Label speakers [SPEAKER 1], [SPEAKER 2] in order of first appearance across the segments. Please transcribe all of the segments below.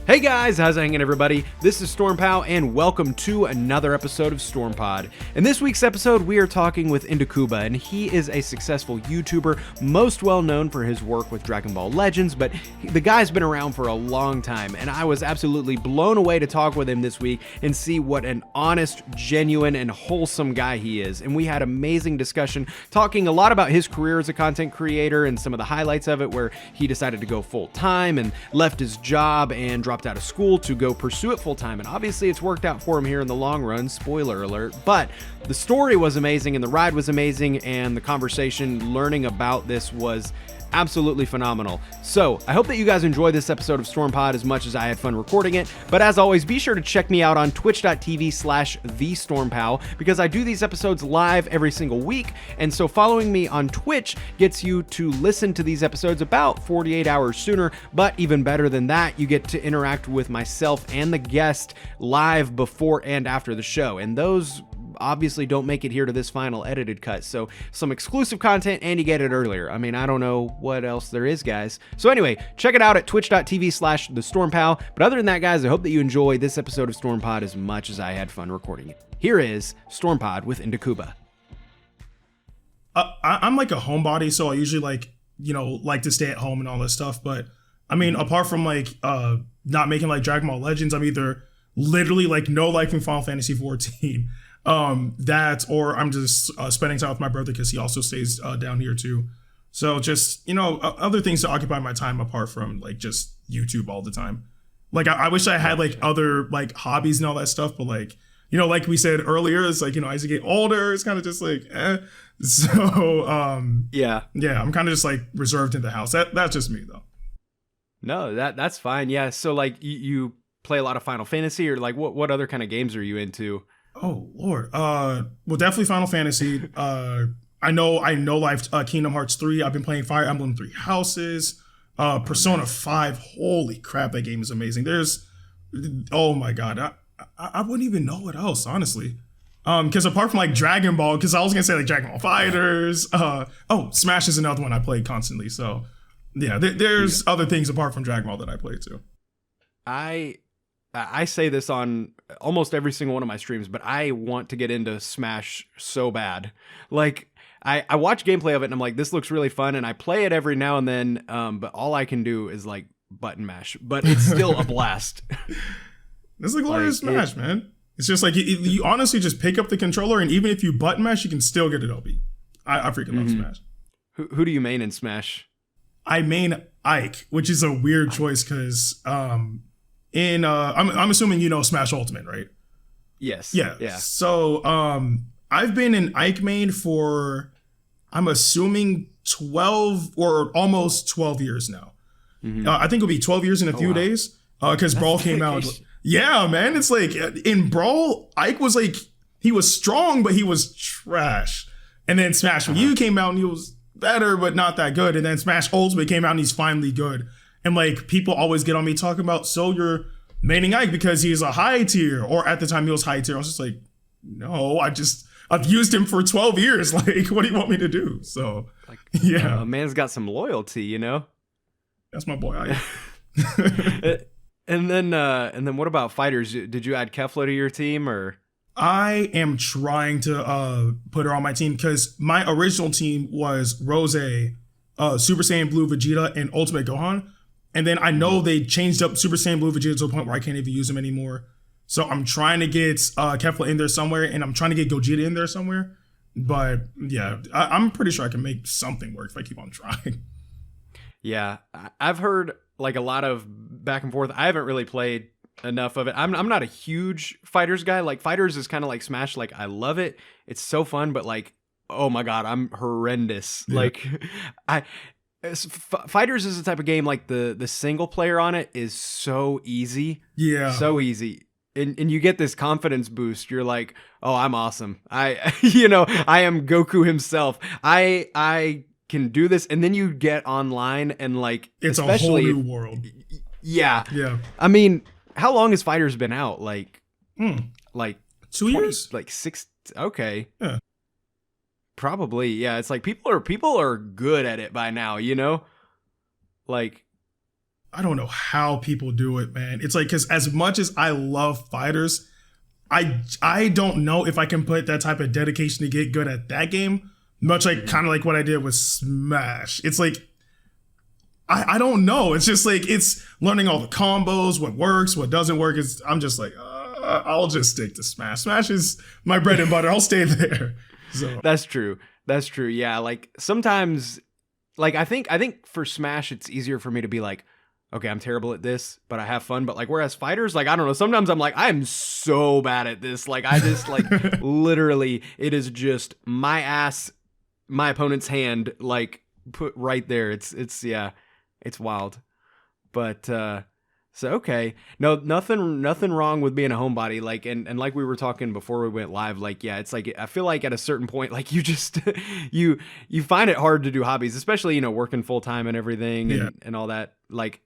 [SPEAKER 1] Hey guys, how's it hanging everybody? This is StormPow and welcome to another episode of StormPod. In this week's episode, we are talking with Ndukauba, and he is a successful YouTuber, most well known for his work with Dragon Ball Legends, but the guy's been around for a long time, and I was absolutely blown away to talk with him this week and see what an honest, genuine, and wholesome guy he is. And we had amazing discussion, talking a lot about his career as a content creator and some of the highlights of it, where he decided to go full-time and left his job and dropped out of school to go pursue it full-time, and obviously it's worked out for him here in the long run, spoiler alert. But the story was amazing and the ride was amazing, and the conversation learning about this was absolutely phenomenal. So I hope that you guys enjoy this episode of StormPod as much as I had fun recording it. But as always, be sure to check me out on twitch.tv/thisepisode because I do these episodes live every single week. And so following me on Twitch gets you to listen to these episodes about 48 hours sooner. But even better than that, you get to interact with myself and the guest live before and after the show. And those obviously don't make it here to this final edited cut, so some exclusive content and you get it earlier. I mean, I don't know what else there is, guys. So anyway, check it out at twitch.tv/thestormpow. But other than that, guys, I hope that you enjoy this episode of StormPod as much as I had fun recording it. Here is StormPod with Ndukauba.
[SPEAKER 2] I'm like a homebody, so I usually like to stay at home and all this stuff. But I mean, apart from not making like Dragon Ball Legends, I'm either literally like no life in Final Fantasy 14. That, or I'm just spending time with my brother because he also stays down here too. So just, other things to occupy my time apart from like just YouTube all the time. Like I wish I had like other like hobbies and all that stuff, but like we said earlier, it's like, as you get older, it's kind of just like, So, yeah, I'm kind of just like reserved in the house. That's just me though.
[SPEAKER 1] No, that's fine. Yeah. So like you play a lot of Final Fantasy, or like what other kind of games are you into?
[SPEAKER 2] Oh Lord. Well, definitely Final Fantasy. I know Life, Kingdom Hearts 3. I've been playing Fire Emblem 3 Houses, Persona 5. Holy crap, that game is amazing. Oh my God. I wouldn't even know what else, honestly. Because apart from like Dragon Ball, because I was gonna say like Dragon Ball Fighters. Smash is another one I play constantly. So yeah, there's other things apart from Dragon Ball that I play too.
[SPEAKER 1] I say this on almost every single one of my streams, but I want to get into Smash so bad. Like, I watch gameplay of it and I'm like, this looks really fun, and I play it every now and then, but all I can do is like button mash, but it's still a blast.
[SPEAKER 2] That's the glory of Smash, man. It's just like, you honestly just pick up the controller, and even if you button mash, you can still get it OP. I freaking love Smash.
[SPEAKER 1] Who do you main in Smash?
[SPEAKER 2] I main Ike, which is a weird choice because, I'm assuming Smash Ultimate, right?
[SPEAKER 1] Yes.
[SPEAKER 2] Yeah. So I've been in Ike main for, I'm assuming 12 or almost 12 years now. Mm-hmm. I think it'll be 12 years in a few days because Brawl came out. Yeah, man. It's like in Brawl, Ike was like, he was strong, but he was trash. And then Smash when you came out and he was better, but not that good. And then Smash Ultimate came out and he's finally good. And like people always get on me talking about, so you're maining Ike because he's a high tier, or at the time he was high tier. I was just like, no, I've used him for 12 years. Like, what do you want me to do? So yeah,
[SPEAKER 1] man's got some loyalty,
[SPEAKER 2] That's my boy Ike.
[SPEAKER 1] And then what about fighters? Did you add Kefla to your team, or?
[SPEAKER 2] I am trying to put her on my team because my original team was Rose, Super Saiyan Blue Vegeta, and Ultimate Gohan. And then I know they changed up Super Saiyan Blue Vegeta to a point where I can't even use him anymore. So I'm trying to get Kefla in there somewhere, and I'm trying to get Gogeta in there somewhere. But yeah, I'm pretty sure I can make something work if I keep on trying.
[SPEAKER 1] Yeah, I've heard like a lot of back and forth. I haven't really played enough of it. I'm not a huge Fighters guy. Like Fighters is kind of like Smash. Like I love it. It's so fun, but like, oh my God, I'm horrendous. Yeah. Like Fighters is the type of game, like the single player on it is so easy.
[SPEAKER 2] Yeah.
[SPEAKER 1] So easy. And you get this confidence boost. You're like, oh, I'm awesome. I am Goku himself. I can do this. And then you get online and like,
[SPEAKER 2] it's a whole new world.
[SPEAKER 1] Yeah.
[SPEAKER 2] Yeah.
[SPEAKER 1] I mean, how long has Fighters been out? Like
[SPEAKER 2] 2 years?
[SPEAKER 1] Like 6. Okay.
[SPEAKER 2] Yeah.
[SPEAKER 1] Probably. Yeah. It's like people are good at it by now, Like
[SPEAKER 2] I don't know how people do it, man. It's like, because as much as I love fighters, I don't know if I can put that type of dedication to get good at that game. Much like kind of like what I did with Smash. It's like, I don't know. It's just like, it's learning all the combos, what works, what doesn't work. I'm just like, I'll just stick to Smash. Smash is my bread and butter. I'll stay there. So
[SPEAKER 1] That's true. Yeah. Like sometimes, like I think for Smash, it's easier for me to be like, okay, I'm terrible at this, but I have fun. But like, whereas fighters, like, I don't know, sometimes I'm like, I'm so bad at this. Like, I just like literally, it is just my ass, my opponent's hand, like put right there. It's yeah, it's wild. But, so, okay. No, nothing wrong with being a homebody. Like, and like we were talking before we went live, like, yeah, it's like, I feel like at a certain point, like you just, you find it hard to do hobbies, especially, working full time and everything and all that. Like,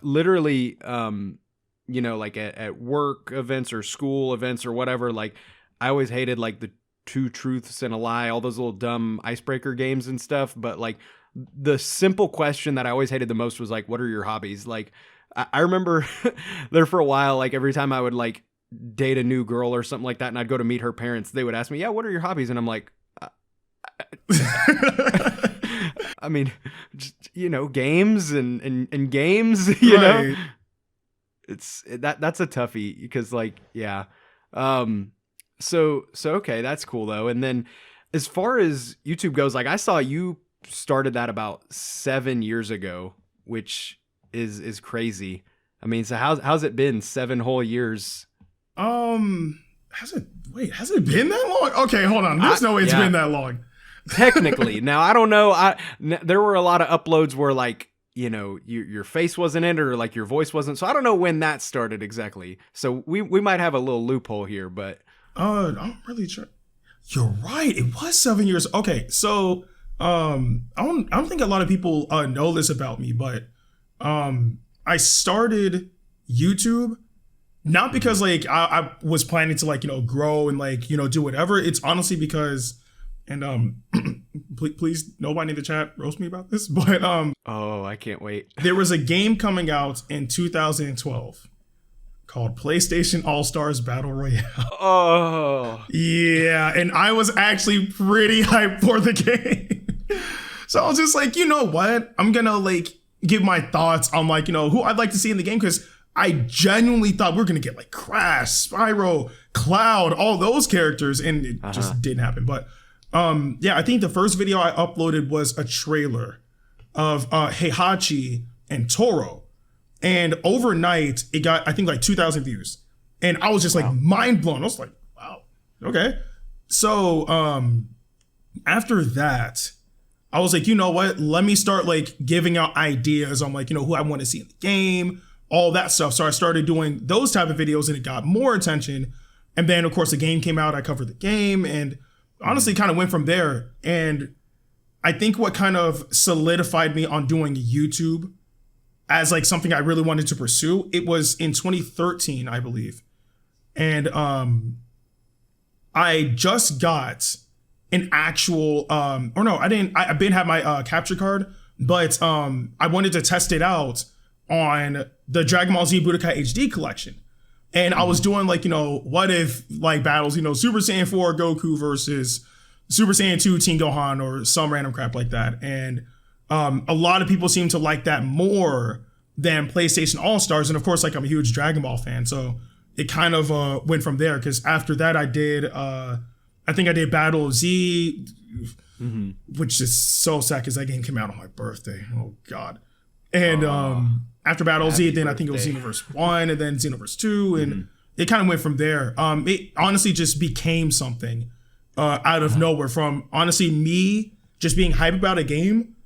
[SPEAKER 1] literally, like at work events or school events or whatever, like I always hated like the 2 truths and a lie, all those little dumb icebreaker games and stuff. But like the simple question that I always hated the most was like, what are your hobbies? Like, I remember there for a while, like every time I would like date a new girl or something like that, and I'd go to meet her parents, they would ask me, yeah, what are your hobbies? And I'm like, I mean, just, games and games, you know, that's a toughie because like, yeah. So, okay, that's cool though. And then as far as YouTube goes, like I saw you started that about 7 years ago, which is crazy. I mean, so how's it been 7 whole years?
[SPEAKER 2] Has it been that long? Okay, hold on. There's no way it's been that long.
[SPEAKER 1] Technically. Now, I don't know. There were a lot of uploads where like, your face wasn't in it or like your voice wasn't. So I don't know when that started exactly. So we might have a little loophole here, but.
[SPEAKER 2] I'm really sure. You're right. It was 7 years. Okay. So, I don't think a lot of people know this about me, but, I started YouTube not because like I was planning to like, grow and like, do whatever. It's honestly because, and please nobody in the chat roast me about this, but
[SPEAKER 1] oh, I can't wait.
[SPEAKER 2] There was a game coming out in 2012 called PlayStation All-Stars Battle Royale.
[SPEAKER 1] Oh.
[SPEAKER 2] Yeah, and I was actually pretty hyped for the game. So I was just like, you know what? I'm gonna like give my thoughts on like, who I'd like to see in the game, because I genuinely thought we were gonna get like Crash, Spyro, Cloud, all those characters, and it just didn't happen. But I think the first video I uploaded was a trailer of Heihachi and Toro, and overnight it got I think like 2,000 views, and I was just like mind blown. I was like, wow, okay. So after that, I was like, you know what? Let me start like giving out ideas on like, who I want to see in the game, all that stuff. So I started doing those type of videos and it got more attention. And then of course the game came out, I covered the game and honestly kind of went from there. And I think what kind of solidified me on doing YouTube as like something I really wanted to pursue, it was in 2013, I believe. And I just got an actual I didn't have my capture card, but I wanted to test it on the Dragon Ball Z Budokai HD collection. And I was doing like, what if like battles, Super Saiyan 4 Goku versus Super Saiyan 2 Teen Gohan or some random crap like that. And a lot of people seem to like that more than PlayStation All-Stars. And of course, like I'm a huge Dragon Ball fan. So it kind of went from there, because after that I think I did Battle of Z, which is so sad because that game came out on my birthday. Oh, God. And after Battle of Z, then I think it was Xenoverse 1 and then Xenoverse 2. And it kind of went from there. It honestly just became something out of nowhere, from honestly me just being hype about a game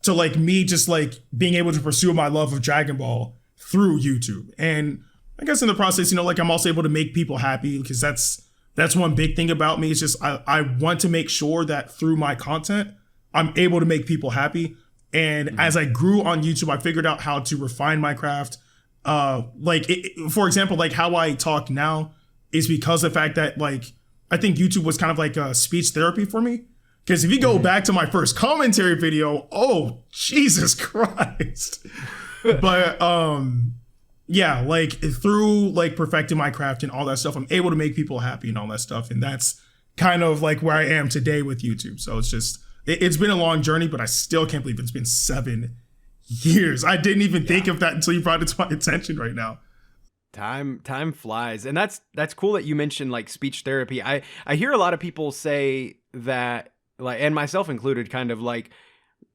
[SPEAKER 2] to like me just like being able to pursue my love of Dragon Ball through YouTube. And I guess in the process, like I'm also able to make people happy, because that's one big thing about me. It's just I want to make sure that through my content, I'm able to make people happy. And as I grew on YouTube, I figured out how to refine my craft. For example, like how I talk now is because of the fact that like I think YouTube was kind of like a speech therapy for me. Because if you go back to my first commentary video, oh, Jesus Christ. But yeah, like through like perfecting my craft and all that stuff, I'm able to make people happy and all that stuff. And that's kind of like where I am today with YouTube. So it's just, it's been a long journey, but I still can't believe it's been 7 years. I didn't even think of that until you brought it to my attention right now.
[SPEAKER 1] Time flies. And that's cool that you mentioned like speech therapy. I hear a lot of people say that, like, and myself included, kind of like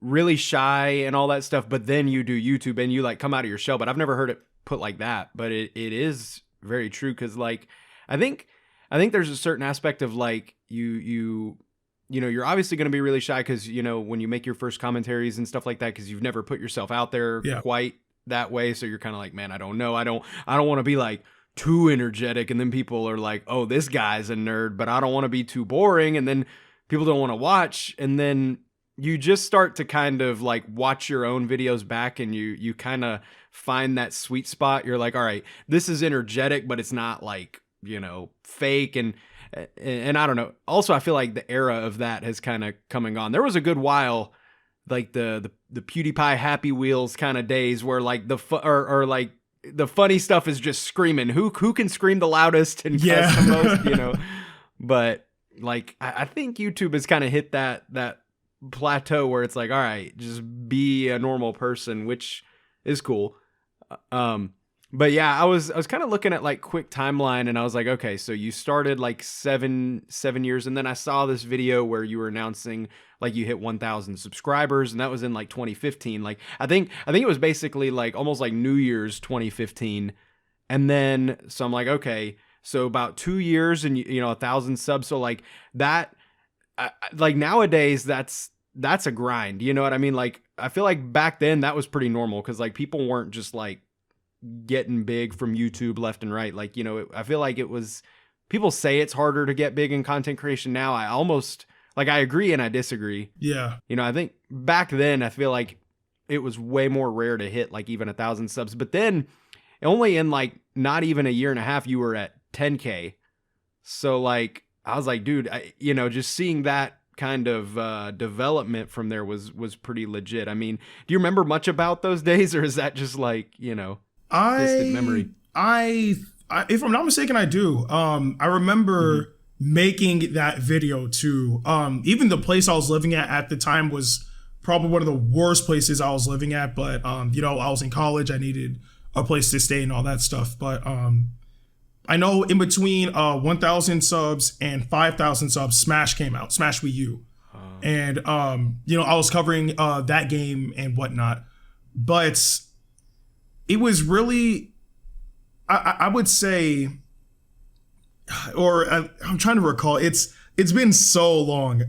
[SPEAKER 1] really shy and all that stuff, but then you do YouTube and you like come out of your shell. But I've never heard it put like that, but it is very true. Cause like, I think there's a certain aspect of like you know, you're obviously going to be really shy because, you know, when you make your first commentaries and stuff like that, because you've never put yourself out there quite that way. So you're kind of like, man, I don't know. I don't want to be like too energetic. And then people are like, oh, this guy's a nerd, but I don't want to be too boring. And then people don't want to watch. And then you just start to kind of like watch your own videos back and you kind of find that sweet spot. You're like, all right, this is energetic, but it's not like, you know, fake. And I don't know. Also, I feel like the era of that has kind of come and gone. There was a good while, like the PewDiePie Happy Wheels kind of days where like or like the funny stuff is just screaming. Who can scream the loudest and cuss the most, you know? But like I think YouTube has kind of hit that plateau where it's like, all right, just be a normal person, which is cool. But yeah, I was kind of looking at like quick timeline and I was like, okay, so you started like seven years. And then I saw this video where you were announcing like you hit 1,000 subscribers and that was in like 2015. Like, I think it was basically like almost like New Year's 2015. And then, so I'm like, okay, so about 2 years and you know, 1,000 subs. So like that, like nowadays that's a grind. You know what I mean? Like, I feel like back then that was pretty normal. Cause like people weren't just like getting big from YouTube left and right. Like, you know, I feel like it was, people say it's harder to get big in content creation now. I almost like, I agree and I disagree.
[SPEAKER 2] Yeah.
[SPEAKER 1] You know, I think back then I feel like it was way more rare to hit like even 1,000 subs, but then only in like not even a year and a half, you were at 10K. So like, I was like, dude, you know, just seeing that kind of development from there was pretty legit. I mean, do you remember much about those days or is that just like, you know, distant memory?
[SPEAKER 2] If I'm not mistaken, I do. I remember making that video too. Even the place I was living at the time was probably one of the worst places I was living at. But you know, I was in college. I needed a place to stay and all that stuff. But I know in between 1,000 subs and 5,000 subs, Smash came out, Smash Wii U, and you know, I was covering that game and whatnot. But it was really, I would say, or I'm trying to recall. It's been so long.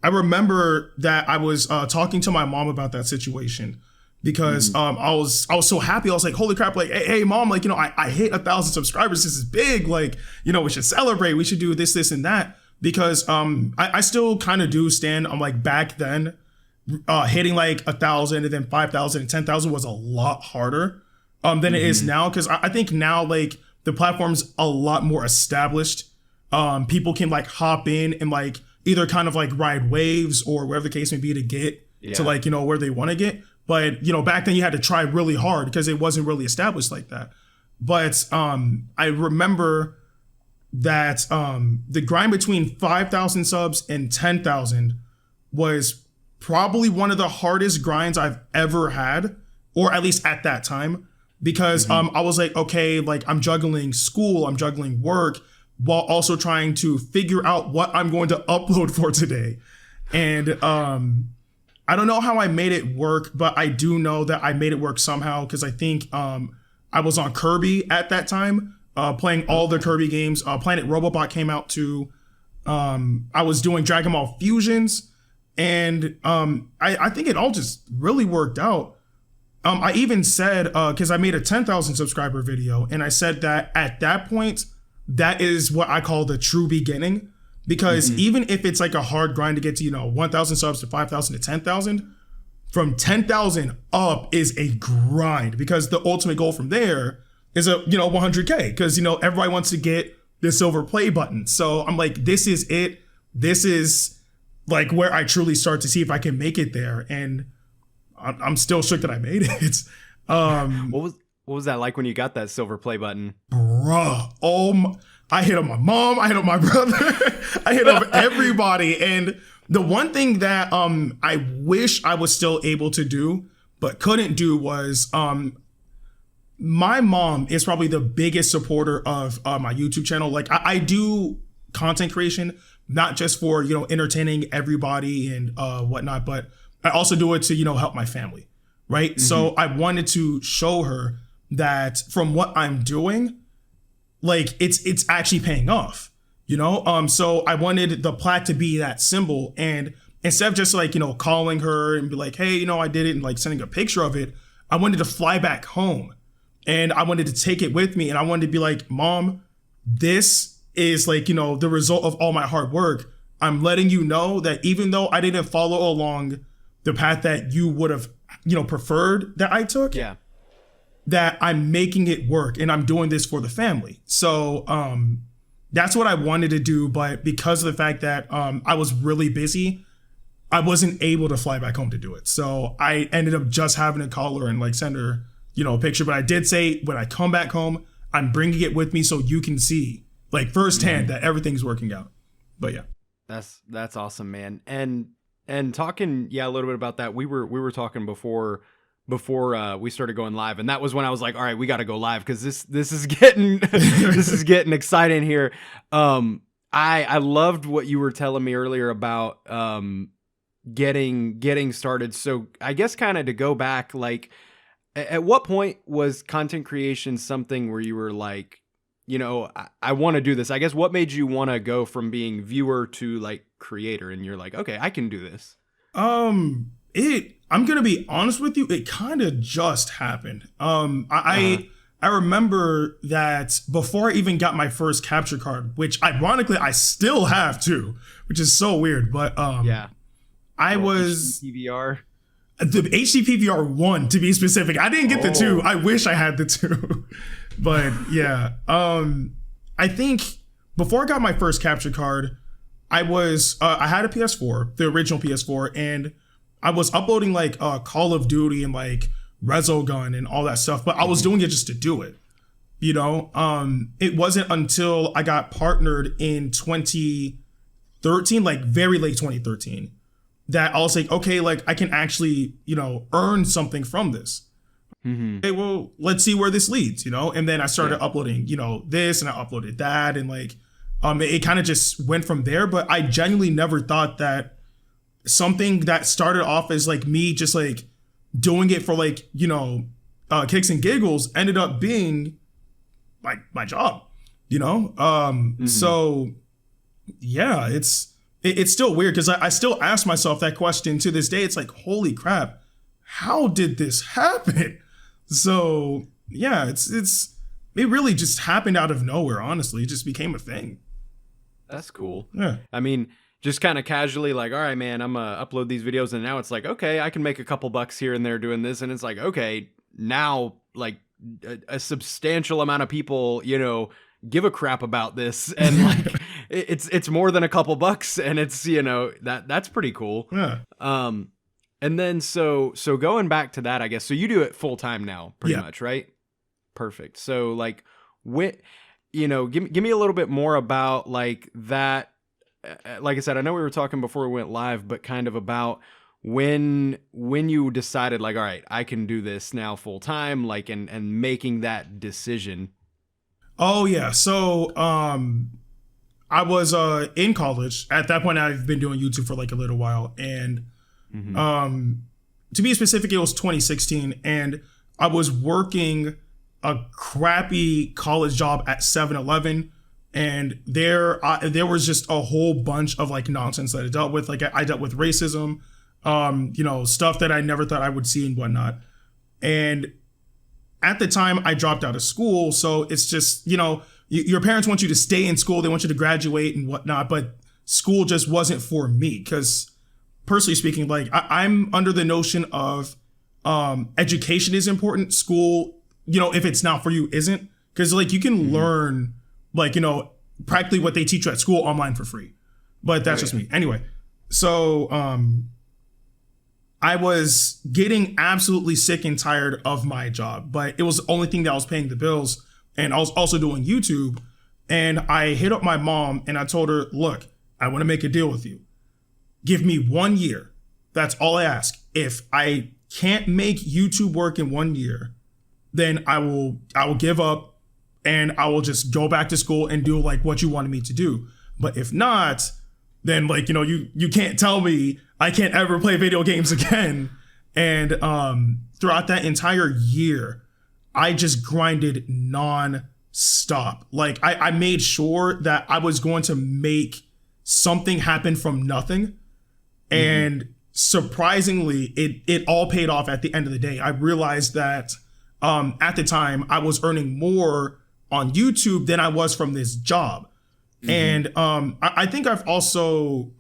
[SPEAKER 2] I remember that I was talking to my mom about that situation because I was so happy. I was like, holy crap! Like, hey mom, like, you know, I hit 1,000 subscribers. This is big. Like, you know, we should celebrate. We should do this and that because I still kind of do stand on like back then. Hitting like 1,000 and then 5,000 and 10,000 was a lot harder than it is now. Cause I think now like the platform's a lot more established. People can like hop in and like either kind of like ride waves or whatever the case may be to get to like, you know, where they want to get. But, you know, back then you had to try really hard because it wasn't really established like that. But I remember that the grind between 5,000 subs and 10,000 was probably one of the hardest grinds I've ever had, or at least at that time, because I was like, okay, like I'm juggling school, I'm juggling work, while also trying to figure out what I'm going to upload for today. And I don't know how I made it work, but I do know that I made it work somehow, because I think I was on Kirby at that time, playing all the Kirby games. Planet Robobot came out too. I was doing Dragon Ball Fusions. And I think it all just really worked out. I even said, because I made a 10,000 subscriber video, and I said that at that point, that is what I call the true beginning. Because even if it's like a hard grind to get to, you know, 1,000 subs to 5,000 to 10,000, from 10,000 up is a grind. Because the ultimate goal from there is 100K. Because, you know, everybody wants to get the silver play button. So I'm like, this is it. This is like where I truly start to see if I can make it there. And I'm still shook that I made it.
[SPEAKER 1] What was that like when you got that silver play button?
[SPEAKER 2] Bruh, I hit on my mom, I hit on my brother, I hit on everybody. And the one thing that I wish I was still able to do, but couldn't do was my mom is probably the biggest supporter of my YouTube channel. Like I do content creation, not just for, entertaining everybody and whatnot, but I also do it to, help my family. Right. Mm-hmm. So I wanted to show her that from what I'm doing, like it's actually paying off, So I wanted the plaque to be that symbol. And instead of just like, calling her and be like, hey, I did it, and like sending a picture of it, I wanted to fly back home and I wanted to take it with me. And I wanted to be like, Mom, this is like, the result of all my hard work. I'm letting you know that even though I didn't follow along the path that you would have, preferred that I took, that I'm making it work and I'm doing this for the family. So that's what I wanted to do. But because of the fact that I was really busy, I wasn't able to fly back home to do it. So I ended up just having to call her and like send her, a picture. But I did say when I come back home, I'm bringing it with me so you can see like firsthand that everything's working out. But yeah.
[SPEAKER 1] That's awesome, man. And talking, a little bit about that. We were talking before we started going live, and that was when I was like, all right, we got to go live because this is getting this is getting exciting here. I loved what you were telling me earlier about getting started. So I guess kind of to go back, like at what point was content creation something where you were like, I want to do this? I guess what made you want to go from being viewer to like creator, and you're like, okay, I can do this? I'm
[SPEAKER 2] gonna be honest with you, it kind of just happened. I remember that before I even got my first capture card, which ironically I still have too, which is so weird, but I was
[SPEAKER 1] PVR.
[SPEAKER 2] The HD PVR 1 to be specific. I didn't get the 2. I wish I had the 2. But yeah, I think before I got my first capture card, I had a PS4, the original PS4, and I was uploading like Call of Duty and like Resogun and all that stuff, but I was doing it just to do it. It wasn't until I got partnered in 2013, like very late 2013, that I was like, okay, like I can actually, earn something from this. Mm-hmm. Okay, well, let's see where this leads, And then I started uploading, this, and I uploaded that, and like, it kind of just went from there. But I genuinely never thought that something that started off as like me just like doing it for like, kicks and giggles ended up being like my job, So yeah, it's still weird because I still ask myself that question to this day. It's like, holy crap, how did this happen? So yeah, it really just happened out of nowhere. Honestly, it just became a thing.
[SPEAKER 1] That's cool.
[SPEAKER 2] Yeah.
[SPEAKER 1] I mean, just kind of casually like, all right, man, I'm gonna upload these videos, and now it's like, okay, I can make a couple bucks here and there doing this, and it's like, okay, now like a substantial amount of people, give a crap about this, and like it's more than a couple bucks, and it's that's pretty cool.
[SPEAKER 2] Yeah.
[SPEAKER 1] And then so going back to that, I guess, so you do it full time now, pretty much, right? Perfect. So like give me a little bit more about like that. Like I said, I know we were talking before we went live, but kind of about when you decided like, all right, I can do this now full time, like, and making that decision.
[SPEAKER 2] Oh yeah. So, I was, in college at that point. I've been doing YouTube for like a little while, and, to be specific, it was 2016, and I was working a crappy college job at 7-Eleven. And there was just a whole bunch of like nonsense that I dealt with. Like I dealt with racism, stuff that I never thought I would see and whatnot. And at the time I dropped out of school. So it's just, your parents want you to stay in school. They want you to graduate and whatnot. But school just wasn't for me. Because personally speaking, like I'm under the notion of education is important. School, if it's not for you, isn't. Because like you can learn like, practically what they teach you at school online for free. But that's just me. Anyway, so I was getting absolutely sick and tired of my job, but it was the only thing that was paying the bills. And I was also doing YouTube. And I hit up my mom and I told her, look, I want to make a deal with you. Give me 1 year. That's all I ask. If I can't make YouTube work in 1 year, then I will give up and I will just go back to school and do like what you wanted me to do. But if not, then like, you can't tell me I can't ever play video games again. And throughout that entire year, I just grinded non-stop. Like I made sure that I was going to make something happen from nothing. And surprisingly, it all paid off at the end of the day. I realized that at the time I was earning more on YouTube than I was from this job. And I think I've also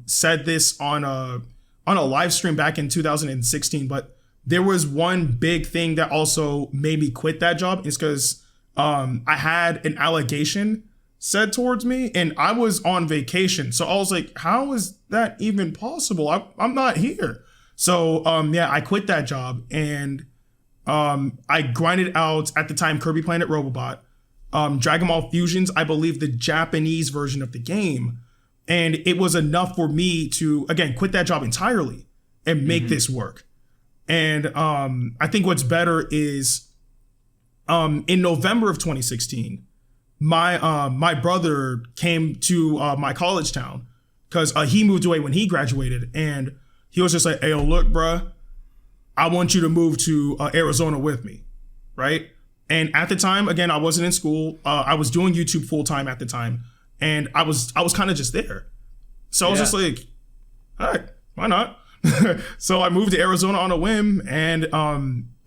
[SPEAKER 2] said this on a live stream back in 2016, but there was one big thing that also made me quit that job. Is because I had an allegation said towards me and I was on vacation. So I was like, how is that even possible? I'm not here. So I quit that job and I grinded out at the time Kirby Planet Robobot, Dragon Ball Fusions, I believe the Japanese version of the game. And it was enough for me to, again, quit that job entirely and make this work. And I think what's better is in November of 2016, my brother came to my college town because he moved away when he graduated. And he was just like, hey, look, bruh, I want you to move to Arizona with me, right? And at the time, again, I wasn't in school. I was doing YouTube full time at the time. And I was kind of just there. So I was just like, all right, why not? So I moved to Arizona on a whim. And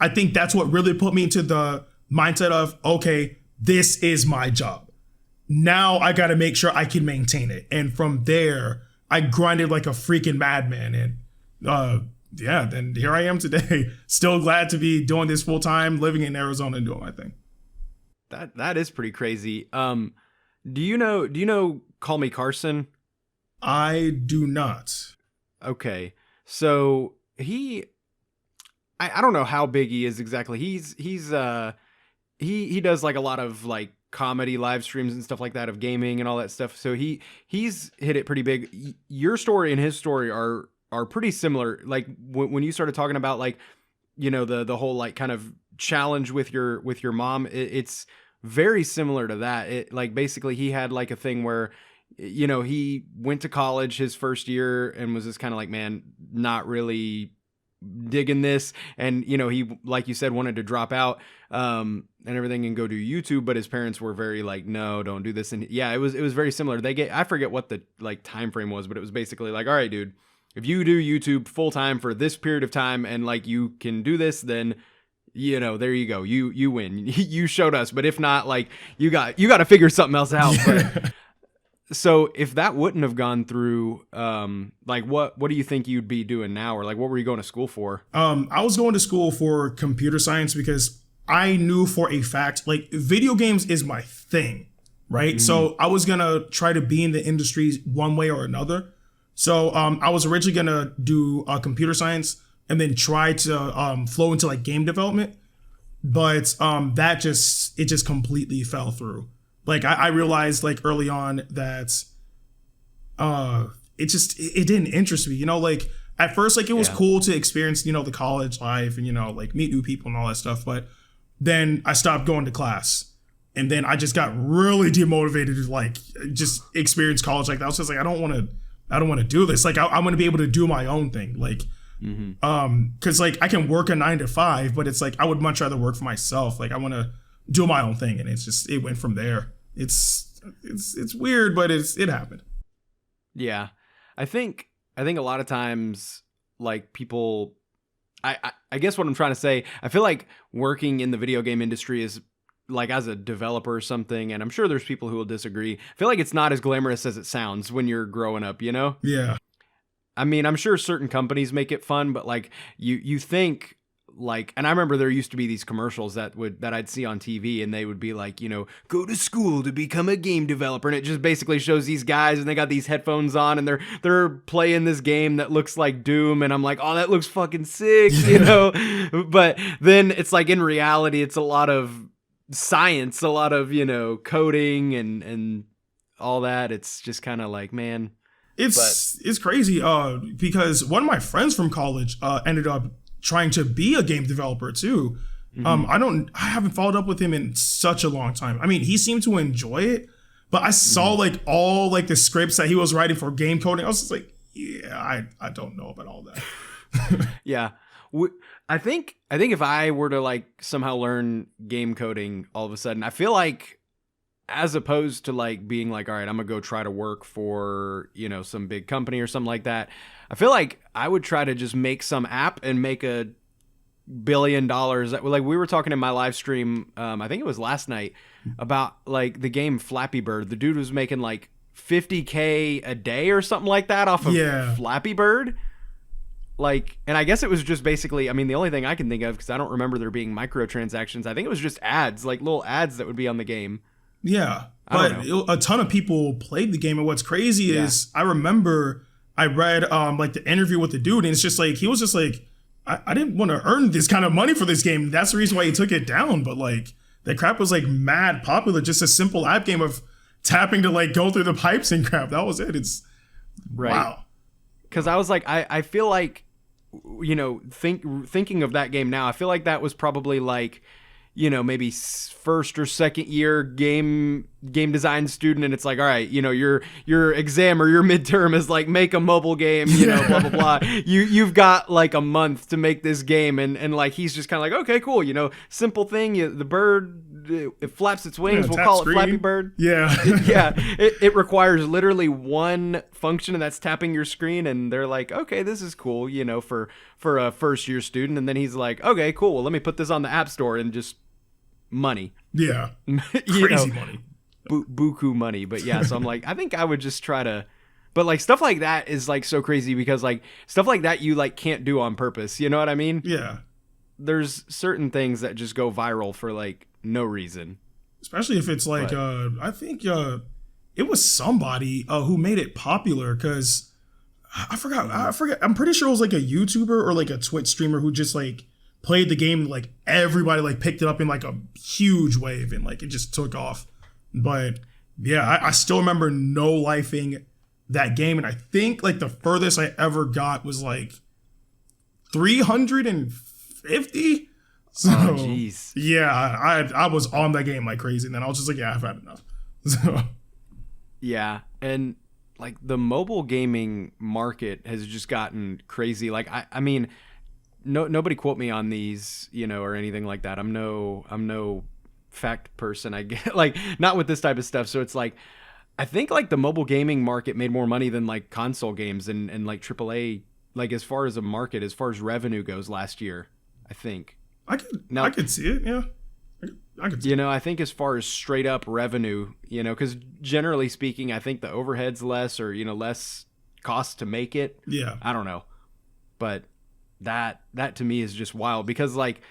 [SPEAKER 2] I think that's what really put me into the mindset of, okay, this is my job. Now I got to make sure I can maintain it. And from there, I grinded like a freaking madman. And then here I am today. Still glad to be doing this full time, living in Arizona and doing my thing.
[SPEAKER 1] That is pretty crazy. Do you know Call Me Carson?
[SPEAKER 2] I do not.
[SPEAKER 1] Okay. So I don't know how big he is exactly. He does like a lot of like comedy live streams and stuff like that of gaming and all that stuff. So he's hit it pretty big. Your story and his story are pretty similar. Like when you started talking about like, the whole like kind of challenge with your mom, it's very similar to that. It like basically he had like a thing where, he went to college his first year and was just kind of like, man, not really digging this. And, he, like you said, wanted to drop out and everything and go do YouTube, but his parents were very like, no, don't do this. And yeah, it was very similar. I forget what the like time frame was, but it was basically like, all right, dude, if you do YouTube full time for this period of time and like you can do this, then there you go. You win. You showed us. But if not, like you got to figure something else out. But, so if that wouldn't have gone through, like what do you think you'd be doing now? Or like, what were you going to school for?
[SPEAKER 2] I was going to school for computer science because I knew for a fact, like video games is my thing, right? So I was going to try to be in the industry one way or another. So I was originally going to do computer science and then try to flow into like game development. But it just completely fell through. Like I realized like early on that it didn't interest me, like at first, like it was cool to experience, the college life and, like meet new people and all that stuff. But then I stopped going to class and then I just got really demotivated to like just experience college like that. I was just like, I don't want to do this. Like I want to be able to do my own thing. Like, cause like I can work a 9 to 5, but it's like, I would much rather work for myself. Like I want to do my own thing. And it went from there. It's weird, but it happened.
[SPEAKER 1] Yeah. I think a lot of times like people, I guess what I'm trying to say, I feel like working in the video game industry is like as a developer or something, and I'm sure there's people who will disagree. I feel like it's not as glamorous as it sounds when you're growing up,
[SPEAKER 2] Yeah.
[SPEAKER 1] I mean, I'm sure certain companies make it fun, but like you think like, and I remember there used to be these commercials that I'd see on TV, and they would be like, go to school to become a game developer, and it just basically shows these guys, and they got these headphones on, and they're playing this game that looks like Doom, and I'm like, oh, that looks fucking sick, But then it's like, in reality, it's a lot of science, a lot of coding and all that. It's just kind of like, man,
[SPEAKER 2] it's crazy. Because one of my friends from college ended up trying to be a game developer too. I haven't followed up with him in such a long time. I mean, he seemed to enjoy it, but I saw like all like the scripts that he was writing for game coding. I was just like, yeah, I don't know about all that.
[SPEAKER 1] Yeah. I think if I were to like somehow learn game coding all of a sudden, I feel like, as opposed to like being like, all right, I'm gonna go try to work for, some big company or something like that, I feel like I would try to just make some app and make $1 billion. Like, we were talking in my live stream, I think it was last night, about like the game Flappy Bird. The dude was making like $50K a day or something like that off of Flappy Bird. Like, and I guess it was just basically, I mean, the only thing I can think of, because I don't remember there being microtransactions, I think it was just ads, like little ads that would be on the game.
[SPEAKER 2] Yeah, but a ton of people played the game, and what's crazy is I remember I read like the interview with the dude, and it's just like, he was just like, I didn't want to earn this kind of money for this game. That's the reason why he took it down. But like, the crap was like mad popular, just a simple app game of tapping to like go through the pipes and crap. That was it. It's wow.
[SPEAKER 1] Because I was like, I feel like, thinking of that game now, I feel like that was probably like, maybe first or second year game design student, and it's like, all right, your exam or your midterm is like, make a mobile game, blah blah blah. You've got like a month to make this game, and like, he's just kind of like, okay, cool, simple thing. The bird, it flaps its wings. We'll call it Flappy Bird.
[SPEAKER 2] Yeah,
[SPEAKER 1] yeah. It requires literally one function, and that's tapping your screen. And they're like, okay, this is cool, for a first year student. And then he's like, okay, cool. Well, let me put this on the App Store and just money.
[SPEAKER 2] Yeah, crazy money.
[SPEAKER 1] Buku money. But yeah, so I'm like, I think I would just try to. But like, stuff like that is like so crazy, because like stuff like that you like can't do on purpose. You know what I mean?
[SPEAKER 2] Yeah.
[SPEAKER 1] There's certain things that just go viral for like no reason.
[SPEAKER 2] Especially if it's like, I think it was somebody who made it popular, because I forgot. I'm pretty sure it was like a YouTuber or like a Twitch streamer who just like played the game, like everybody like picked it up in like a huge wave, and like it just took off. But yeah, I still remember no-lifing that game, and I think like the furthest I ever got was like 350. So
[SPEAKER 1] jeez.
[SPEAKER 2] Yeah, I was on that game like crazy, and then I was just like, yeah, I've had enough. So
[SPEAKER 1] yeah, and like the mobile gaming market has just gotten crazy. Like I mean, nobody quote me on these, or anything like that. I'm no fact person. I get like, not with this type of stuff. So it's like, I think like the mobile gaming market made more money than like console games and like AAA, like as far as a market, as far as revenue goes last year, I think.
[SPEAKER 2] I could see it. Yeah. I could see it.
[SPEAKER 1] I think as far as straight up revenue, because generally speaking, I think the overhead's less, or, less cost to make it.
[SPEAKER 2] Yeah.
[SPEAKER 1] I don't know. But that to me is just wild, because like,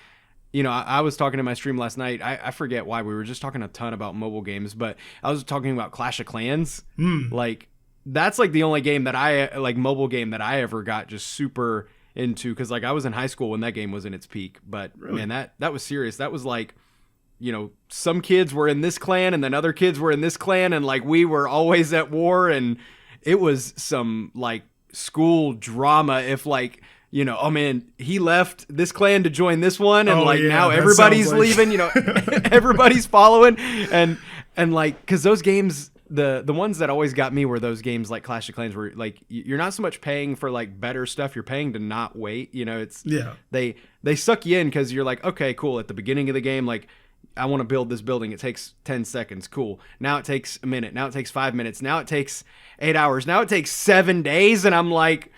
[SPEAKER 1] I was talking in my stream last night. I forget why, we were just talking a ton about mobile games, but I was talking about Clash of Clans. Like, that's like the only game that mobile game that I ever got just super into, because like I was in high school when that game was in its peak. But really? Man, that was serious. That was like, some kids were in this clan, and then other kids were in this clan, and like we were always at war, and it was some like school drama if like, oh man, he left this clan to join this one, and now everybody's leaving, everybody's following, and like, because those games, the ones that always got me were those games like Clash of Clans, where like you're not so much paying for like better stuff, you're paying to not wait. It's they suck you in, because you're like, okay, cool, at the beginning of the game, like, I want to build this building. It takes 10 seconds. Cool. Now it takes a minute. Now it takes 5 minutes. Now it takes 8 hours. Now it takes 7 days. And I'm like,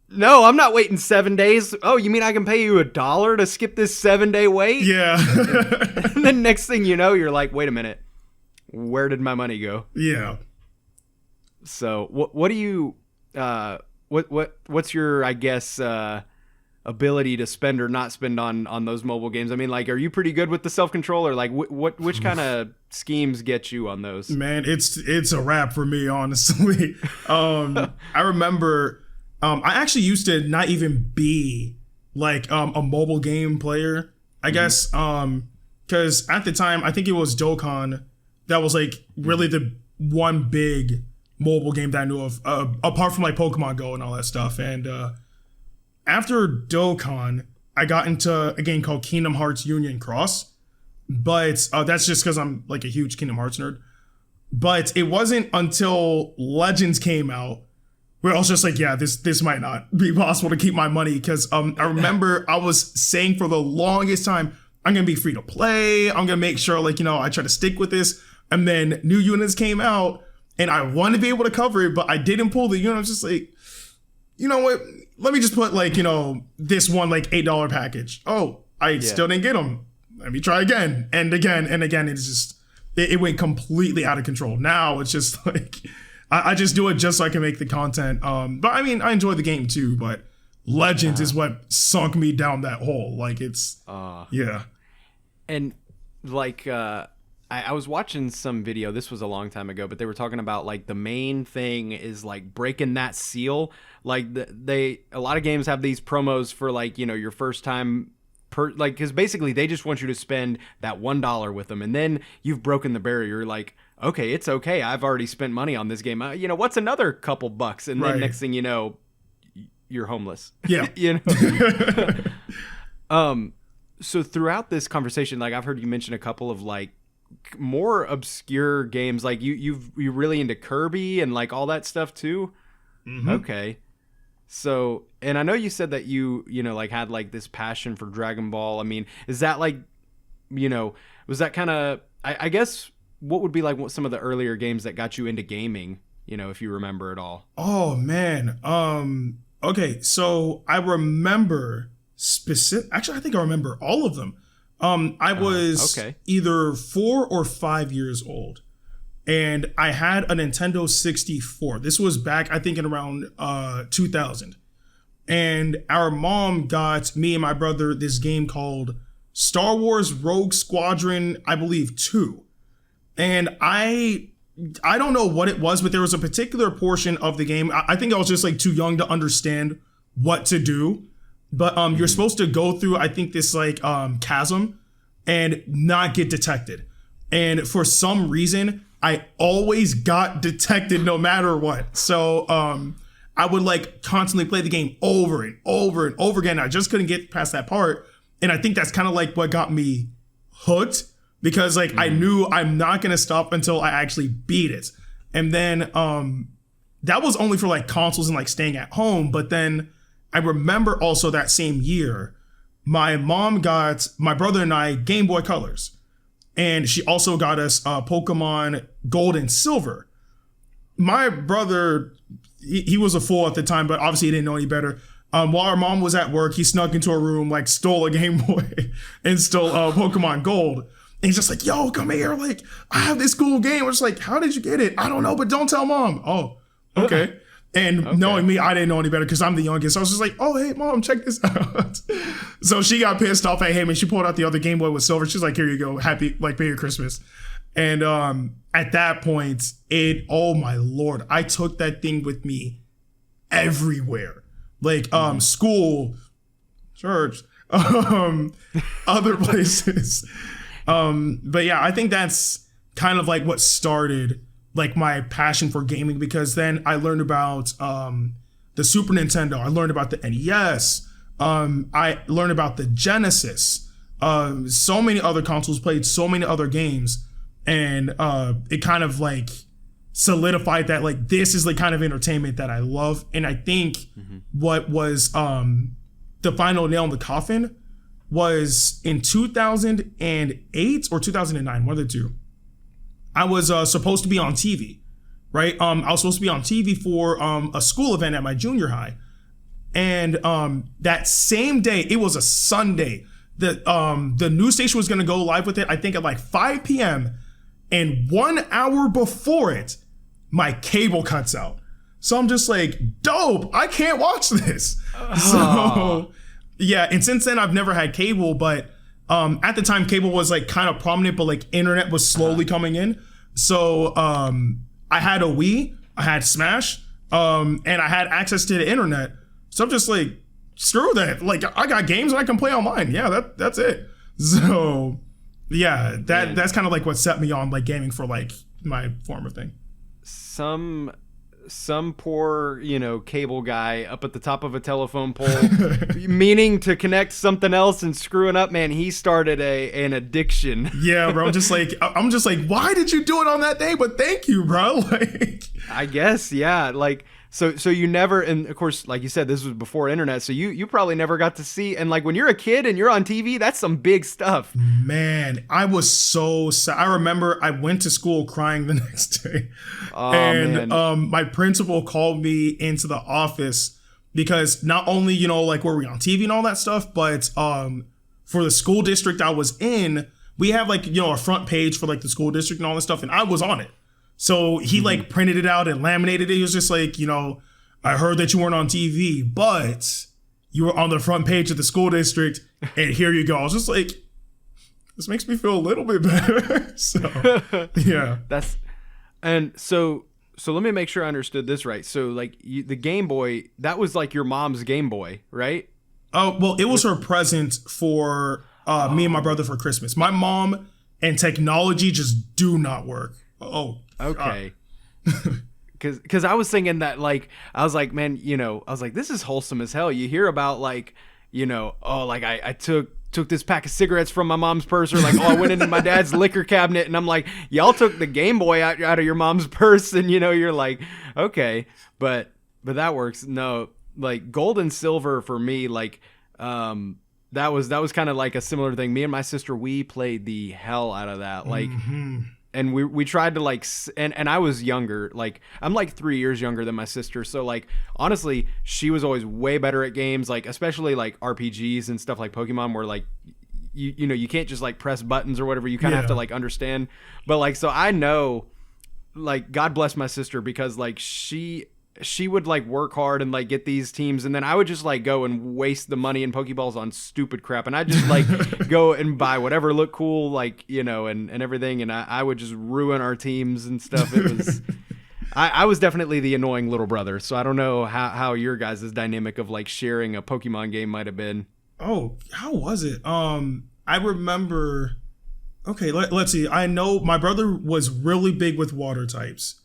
[SPEAKER 1] no, I'm not waiting 7 days. Oh, you mean I can pay you $1 to skip this 7-day wait?
[SPEAKER 2] Yeah.
[SPEAKER 1] And then next thing you know, you're like, wait a minute. Where did my money go?
[SPEAKER 2] Yeah.
[SPEAKER 1] So what do you, what's your, I guess, ability to spend or not spend on those mobile games. I mean, like, are you pretty good with the self-control, or like which kind of schemes get you on those?
[SPEAKER 2] Man, it's a wrap for me, honestly. I remember I actually used to not even be like a mobile game player, I guess, because at the time I think it was Dokkan that was like really the one big mobile game that I knew of, apart from like Pokemon Go and all that stuff. And after Dokkan, I got into a game called Kingdom Hearts Union Cross, but that's just because I'm like a huge Kingdom Hearts nerd. But it wasn't until Legends came out where I was just like, yeah, this might not be possible to keep my money, because I remember I was saying for the longest time, I'm gonna be free to play. I'm gonna make sure, like, I try to stick with this. And then new units came out, and I wanted to be able to cover it, but I didn't pull the unit. I was just like, you know what? Let me just put like, this one like $8 package. Oh, I still didn't get them. Let me try again and again and again. It's just, it went completely out of control. Now it's just like, I just do it just so I can make the content. But I mean, I enjoy the game too, but Legends is what sunk me down that hole. Like it's, yeah.
[SPEAKER 1] And like, I was watching some video, this was a long time ago, but they were talking about like the main thing is like breaking that seal. Like a lot of games have these promos for like, your first time because basically they just want you to spend that $1 with them. And then you've broken the barrier. You're like, okay, it's okay. I've already spent money on this game. What's another couple bucks? And then next thing you know, you're homeless.
[SPEAKER 2] Yeah.
[SPEAKER 1] So throughout this conversation, like I've heard you mention a couple of like more obscure games, like you're really into Kirby and like all that stuff too. Okay, so, and I know you said that you like had like this passion for Dragon Ball. I mean, is that like, was that kind of, I guess, what would be like some of the earlier games that got you into gaming, if you remember at all?
[SPEAKER 2] Oh man, okay, so I remember actually I think I remember all of them. I was either 4 or 5 years old, and I had a Nintendo 64. This was back, I think, in around 2000. And our mom got me and my brother this game called Star Wars Rogue Squadron, I believe, 2. And I don't know what it was, but there was a particular portion of the game. I think I was just like too young to understand what to do. But you're supposed to go through, I think, this like chasm and not get detected. And for some reason, I always got detected no matter what. So I would like constantly play the game over and over and over again. I just couldn't get past that part. And I think that's kind of like what got me hooked, because like I knew I'm not going to stop until I actually beat it. And then that was only for like consoles and like staying at home. But then I remember also that same year, my mom got my brother and I Game Boy Colors. And she also got us Pokemon Gold and Silver. My brother, he was a fool at the time, but obviously he didn't know any better. While our mom was at work, he snuck into her room, like stole a Game Boy and stole Pokemon Gold. And he's just like, yo, come here. Like, I have this cool game. We're just like, how did you get it? I don't know, but don't tell mom. Oh, okay. And knowing me, I didn't know any better because I'm the youngest. So I was just like, oh, hey, mom, check this out. So she got pissed off at him and she pulled out the other Game Boy with silver. She's like, here you go. Happy, like, Merry Christmas. And at that point, oh my Lord, I took that thing with me everywhere. Like school, church, other places. But yeah, I think that's kind of like what started like my passion for gaming, because then I learned about the Super Nintendo. I learned about the NES. I learned about the Genesis. So many other consoles, played so many other games, and it kind of like solidified that like this is the kind of entertainment that I love. And I think what was the final nail in the coffin was in 2008 or 2009, one of the two. I was supposed to be on TV, right? I was supposed to be on TV for a school event at my junior high. And that same day, it was a Sunday, the news station was going to go live with it, I think at like 5 p.m. And 1 hour before it, my cable cuts out. So I'm just like, dope, I can't watch this. So Yeah, and since then I've never had cable, but at the time cable was like kind of prominent, but like internet was slowly coming in. So I had a Wii, I had Smash, and I had access to the internet. So I'm just like, screw that. Like I got games and I can play online. Yeah, that's it. So yeah, that's kind of like what set me on like gaming for like my former thing.
[SPEAKER 1] Some poor, cable guy up at the top of a telephone pole meaning to connect something else and screwing up, man. He started an addiction.
[SPEAKER 2] Yeah, bro. I'm just like, why did you do it on that day? But thank you, bro. Like,
[SPEAKER 1] I guess, yeah. Like, so you never, and of course, like you said, this was before internet, so you probably never got to see, and like when you're a kid and you're on TV, that's some big stuff.
[SPEAKER 2] Man, I was so sad. I remember I went to school crying the next day.
[SPEAKER 1] Oh,
[SPEAKER 2] and
[SPEAKER 1] man.
[SPEAKER 2] My principal called me into the office because not only, like were we on TV and all that stuff, but for the school district I was in, we have like, a front page for like the school district and all that stuff, and I was on it. So he like printed it out and laminated it. He was just like, I heard that you weren't on TV, but you were on the front page of the school district, and here you go. I was just like, this makes me feel a little bit better. So yeah.
[SPEAKER 1] So let me make sure I understood this right. So like the Game Boy, that was like your mom's Game Boy, right?
[SPEAKER 2] Oh, well, it was her present for me and my brother for Christmas. My mom and technology just do not work. Oh,
[SPEAKER 1] okay. Because I was thinking that, like, I was like, man, I was like, this is wholesome as hell. You hear about like, like I took this pack of cigarettes from my mom's purse, or like, I went into my dad's liquor cabinet, and I'm like, y'all took the Game Boy out of your mom's purse, and you're like, okay, but that works. No, like gold and silver for me, like, that was kind of like a similar thing. Me and my sister, we played the hell out of that, like. And we tried to like, and I was younger, like I'm like 3 years younger than my sister. So like, honestly, she was always way better at games, like especially like RPGs and stuff like Pokemon, where like, you can't just like press buttons or whatever. You kind of have to like understand. But like, so I know, like, God bless my sister, because like she would like work hard and like get these teams, and then I would just like go and waste the money in Pokeballs on stupid crap, and I just like go and buy whatever looked cool, like, and everything, and I would just ruin our teams and stuff. It was I was definitely the annoying little brother, so I don't know how your guys' dynamic of like sharing a Pokemon game might have been.
[SPEAKER 2] Oh, how was it? I remember, okay, let's see. I know my brother was really big with water types.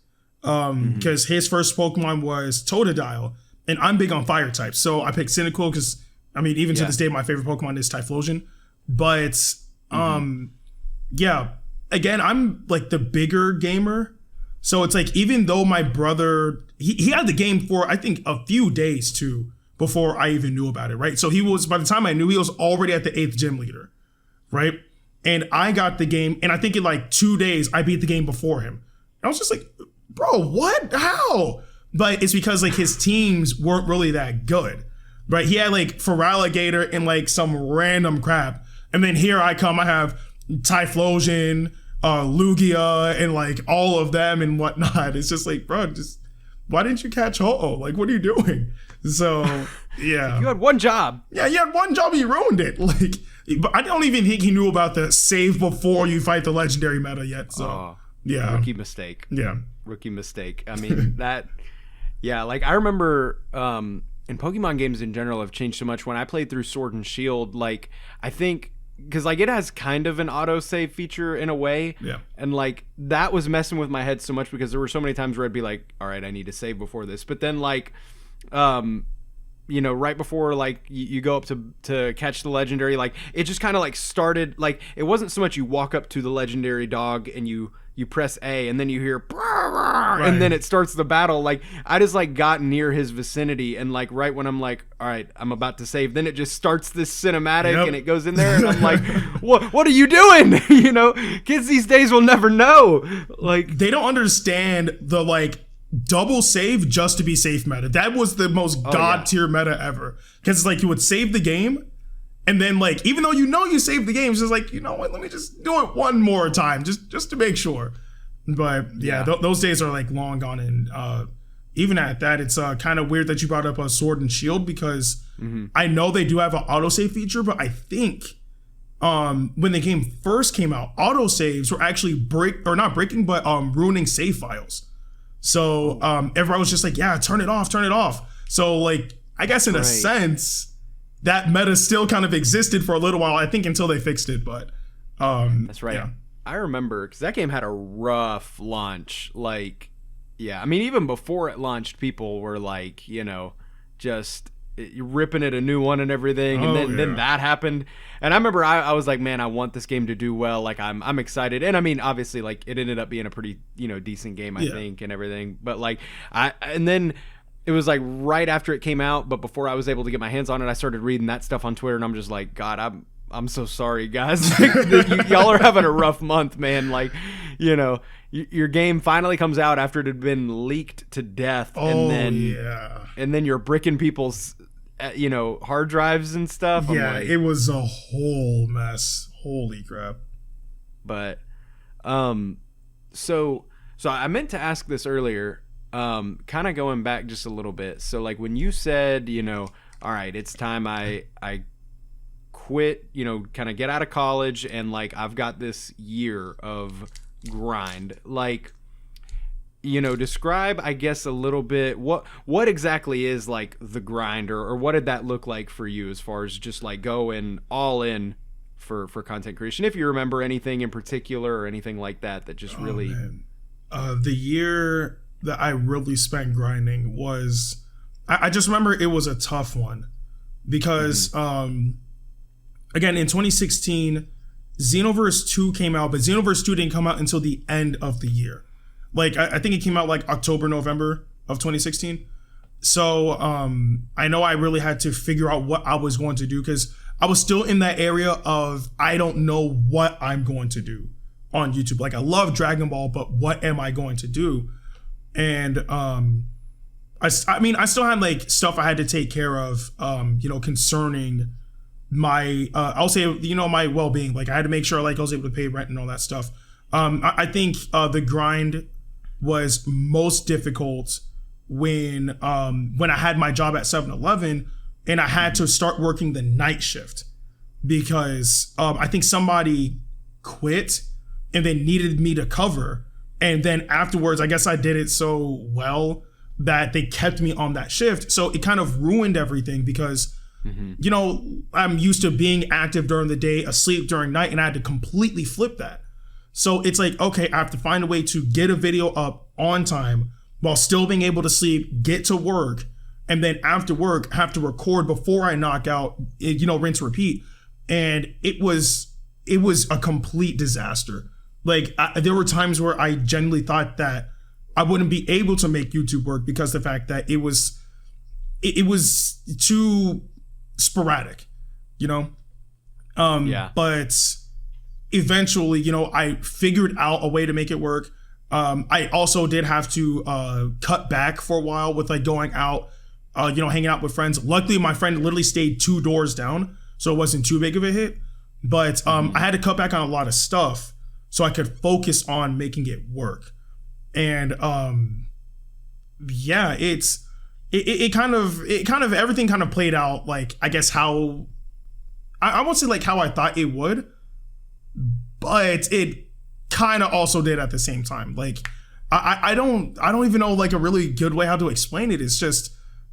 [SPEAKER 2] Because his first Pokemon was Totodile, and I'm big on fire types, so I picked Cyndaquil because, I mean, even to this day, my favorite Pokemon is Typhlosion. But yeah, again, I'm like the bigger gamer, so it's like, even though my brother, he had the game for I think a few days too before I even knew about it, right? So by the time I knew, he was already at the 8th gym leader, right? And I got the game, and I think in like 2 days I beat the game before him. I was just like, bro, what? How? But it's because like his teams weren't really that good, right? He had like Feraligatr and like some random crap, and then here I come, I have Typhlosion, Lugia, and like all of them and whatnot. It's just like, bro, why didn't you catch Ho-Oh? Like, what are you doing? So yeah,
[SPEAKER 1] you had one job.
[SPEAKER 2] Yeah, you had one job, you ruined it. Like, but I don't even think he knew about the save before you fight the legendary meta yet. So yeah,
[SPEAKER 1] rookie mistake.
[SPEAKER 2] Yeah.
[SPEAKER 1] Rookie mistake. I mean, like I remember and Pokemon games in general have changed so much. When I played through Sword and Shield, like I think because like it has kind of an autosave feature in a way.
[SPEAKER 2] Yeah.
[SPEAKER 1] And like that was messing with my head so much, because there were so many times where I'd be like, all right, I need to save before this. But then like right before like you go up to catch the legendary, like it just kind of like started, like it wasn't so much you walk up to the legendary dog and you press A and then you hear right. And then it starts the battle. Like I just like got near his vicinity, and like right when I'm like, all right, I'm about to save, then it just starts this cinematic and it goes in there, and I'm like, what are you doing? Kids these days will never know. Like they
[SPEAKER 2] don't understand the like double save just to be safe meta. That was the most god tier meta ever, because it's like you would save the game, and then like even though you saved the game, it's just like, you know what, let me just do it one more time just to make sure. But yeah. Those days are like long gone, and even at that, it's kind of weird that you brought up a Sword and Shield, because I know they do have an autosave feature, but I think when the game first came out, autosaves were actually not breaking, but ruining save files. So everyone was just like, yeah, turn it off. So like, I guess in a sense, that meta still kind of existed for a little while, I think, until they fixed it. But
[SPEAKER 1] that's right.
[SPEAKER 2] Yeah.
[SPEAKER 1] I remember, because that game had a rough launch. Like, yeah, I mean, even before it launched, people were like, you know, just ripping it a new one and everything. And then that happened. And I remember I was like, man, I want this game to do well. Like, I'm excited. And I mean, obviously, like, it ended up being a pretty, you know, decent game, I think, and everything. But like, and then it was like right after it came out, but before I was able to get my hands on it, I started reading that stuff on Twitter, and I'm just like, God, I'm so sorry, guys. Y'all are having a rough month, man. Like, you know, your game finally comes out after it had been leaked to death, and then you're bricking people's, you know, hard drives and stuff.
[SPEAKER 2] Yeah, like, it was a whole mess. Holy crap.
[SPEAKER 1] But, so I meant to ask this earlier. Kind of going back just a little bit. So like when you said, you know, all right, it's time I quit, you know, kind of get out of college, and like I've got this year of grind. Like, you know, describe, I guess, a little bit what exactly is like the grind, or what did that look like for you as far as just like going all in for content creation, if you remember anything in particular or anything like that just really.
[SPEAKER 2] The year that I really spent grinding was, I just remember it was a tough one, because again, in 2016 Xenoverse 2 came out, but Xenoverse 2 didn't come out until the end of the year. Like I think it came out like October, November of 2016. So I know I really had to figure out what I was going to do, because I was still in that area of, I don't know what I'm going to do on YouTube. Like, I love Dragon Ball, but what am I going to do? And I mean, I still had like stuff I had to take care of, you know, concerning my, I'll say, you know, my well-being. Like, I had to make sure like I was able to pay rent and all that stuff. I think the grind was most difficult when I had my job at 7-Eleven and I had to start working the night shift, because I think somebody quit and they needed me to cover. And then afterwards, I guess I did it so well that they kept me on that shift. So it kind of ruined everything, because, you know, I'm used to being active during the day, asleep during night, and I had to completely flip that. So it's like, okay, I have to find a way to get a video up on time while still being able to sleep, get to work, and then after work, have to record before I knock out, you know, rinse, repeat. And it was a complete disaster. Like, there were times where I genuinely thought that I wouldn't be able to make YouTube work, because the fact that it was too sporadic, you know? But eventually, you know, I figured out a way to make it work. I also did have to cut back for a while with like going out, you know, hanging out with friends. Luckily, my friend literally stayed 2 doors down, so it wasn't too big of a hit. But I had to cut back on a lot of stuff so I could focus on making it work. And yeah, it kind of everything kind of played out like, I guess, how I won't say like how I thought it would, but it kind of also did at the same time. Like, I don't even know like a really good way how to explain it. It's just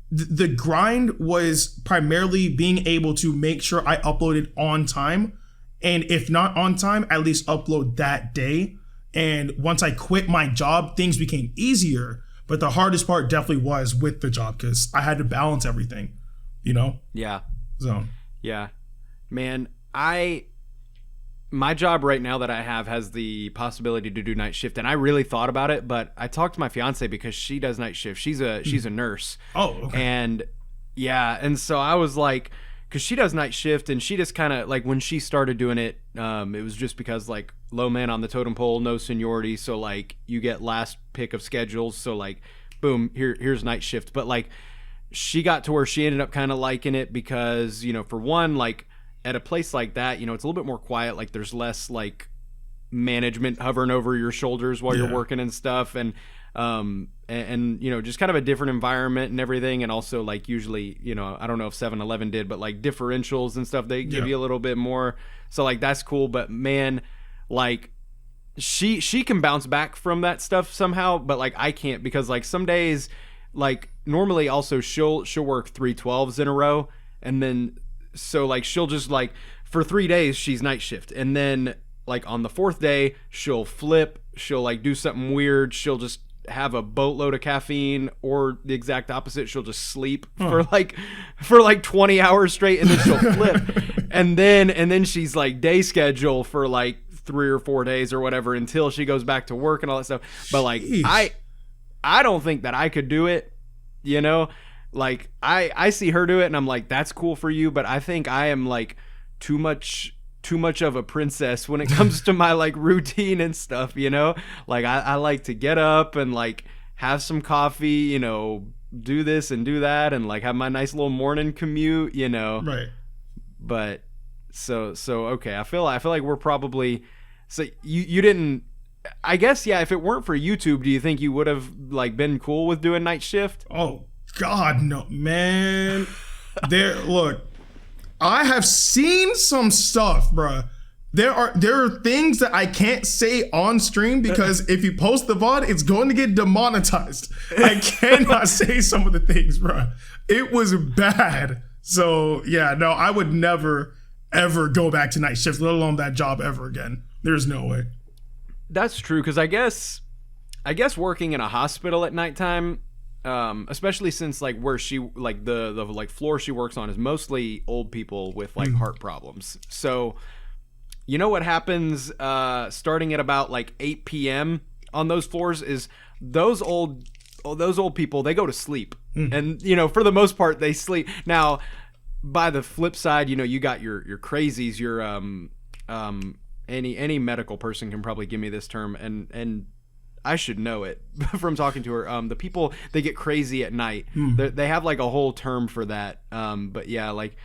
[SPEAKER 2] the grind was primarily being able to make sure I uploaded on time, and if not on time, at least upload that day. And once I quit my job, things became easier. But the hardest part definitely was with the job, because I had to balance everything, you know?
[SPEAKER 1] Yeah.
[SPEAKER 2] So.
[SPEAKER 1] Yeah. Man, my job right now that I have has the possibility to do night shift, and I really thought about it, but I talked to my fiance because she does night shift. She's a nurse.
[SPEAKER 2] Oh, okay.
[SPEAKER 1] And yeah, and so I was like, because she does night shift, and she just kind of like, when she started doing it, it was just because like low man on the totem pole, no seniority, so like you get last pick of schedules, so like boom, here's night shift. But like she got to where she ended up kind of liking it, because, you know, for one, like at a place like that, you know, it's a little bit more quiet, like there's less like management hovering over your shoulders while you're working and stuff, and you know, just kind of a different environment and everything. And also, like, usually, you know, I don't know if 7-Eleven did, but like differentials and stuff, they give you a little bit more. So like, that's cool. But man, like, she can bounce back from that stuff somehow, but like I can't, because like some days, like normally also she'll work 3/12s in a row, and then so like she'll just like for 3 days she's night shift, and then like on the 4th day she'll flip, she'll like do something weird, she'll just have a boatload of caffeine, or the exact opposite, she'll just sleep for like 20 hours straight, and then she'll flip, and then she's like day schedule for like 3 or 4 days or whatever until she goes back to work and all that stuff. But like I don't think that I could do it, you know. Like I see her do it and I'm like, that's cool for you, but I think I am like too much of a princess when it comes to my like routine and stuff, you know. Like I like to get up and like have some coffee, you know, do this and do that, and like have my nice little morning commute, you know.
[SPEAKER 2] Right.
[SPEAKER 1] But so okay, I feel like we're probably, so you didn't, I guess, yeah, if it weren't for YouTube, do you think you would have like been cool with doing night shift?
[SPEAKER 2] Oh God, no, man. Look, I have seen some stuff, bruh. There are things that I can't say on stream because if you post the VOD, it's going to get demonetized. I cannot say some of the things, bruh. It was bad. So yeah, no, I would never ever go back to night shift, let alone that job ever again. There's no way.
[SPEAKER 1] That's true, because I guess working in a hospital at nighttime, especially since like where she like the like floor she works on is mostly old people with like heart problems. So you know what happens starting at about like 8 p.m. on those floors is those old people, they go to sleep, and you know, for the most part they sleep. Now by the flip side, you know, you got your crazies, your any medical person can probably give me this term, and I should know it from talking to her. The people, they get crazy at night. They have like a whole term for that. But yeah, like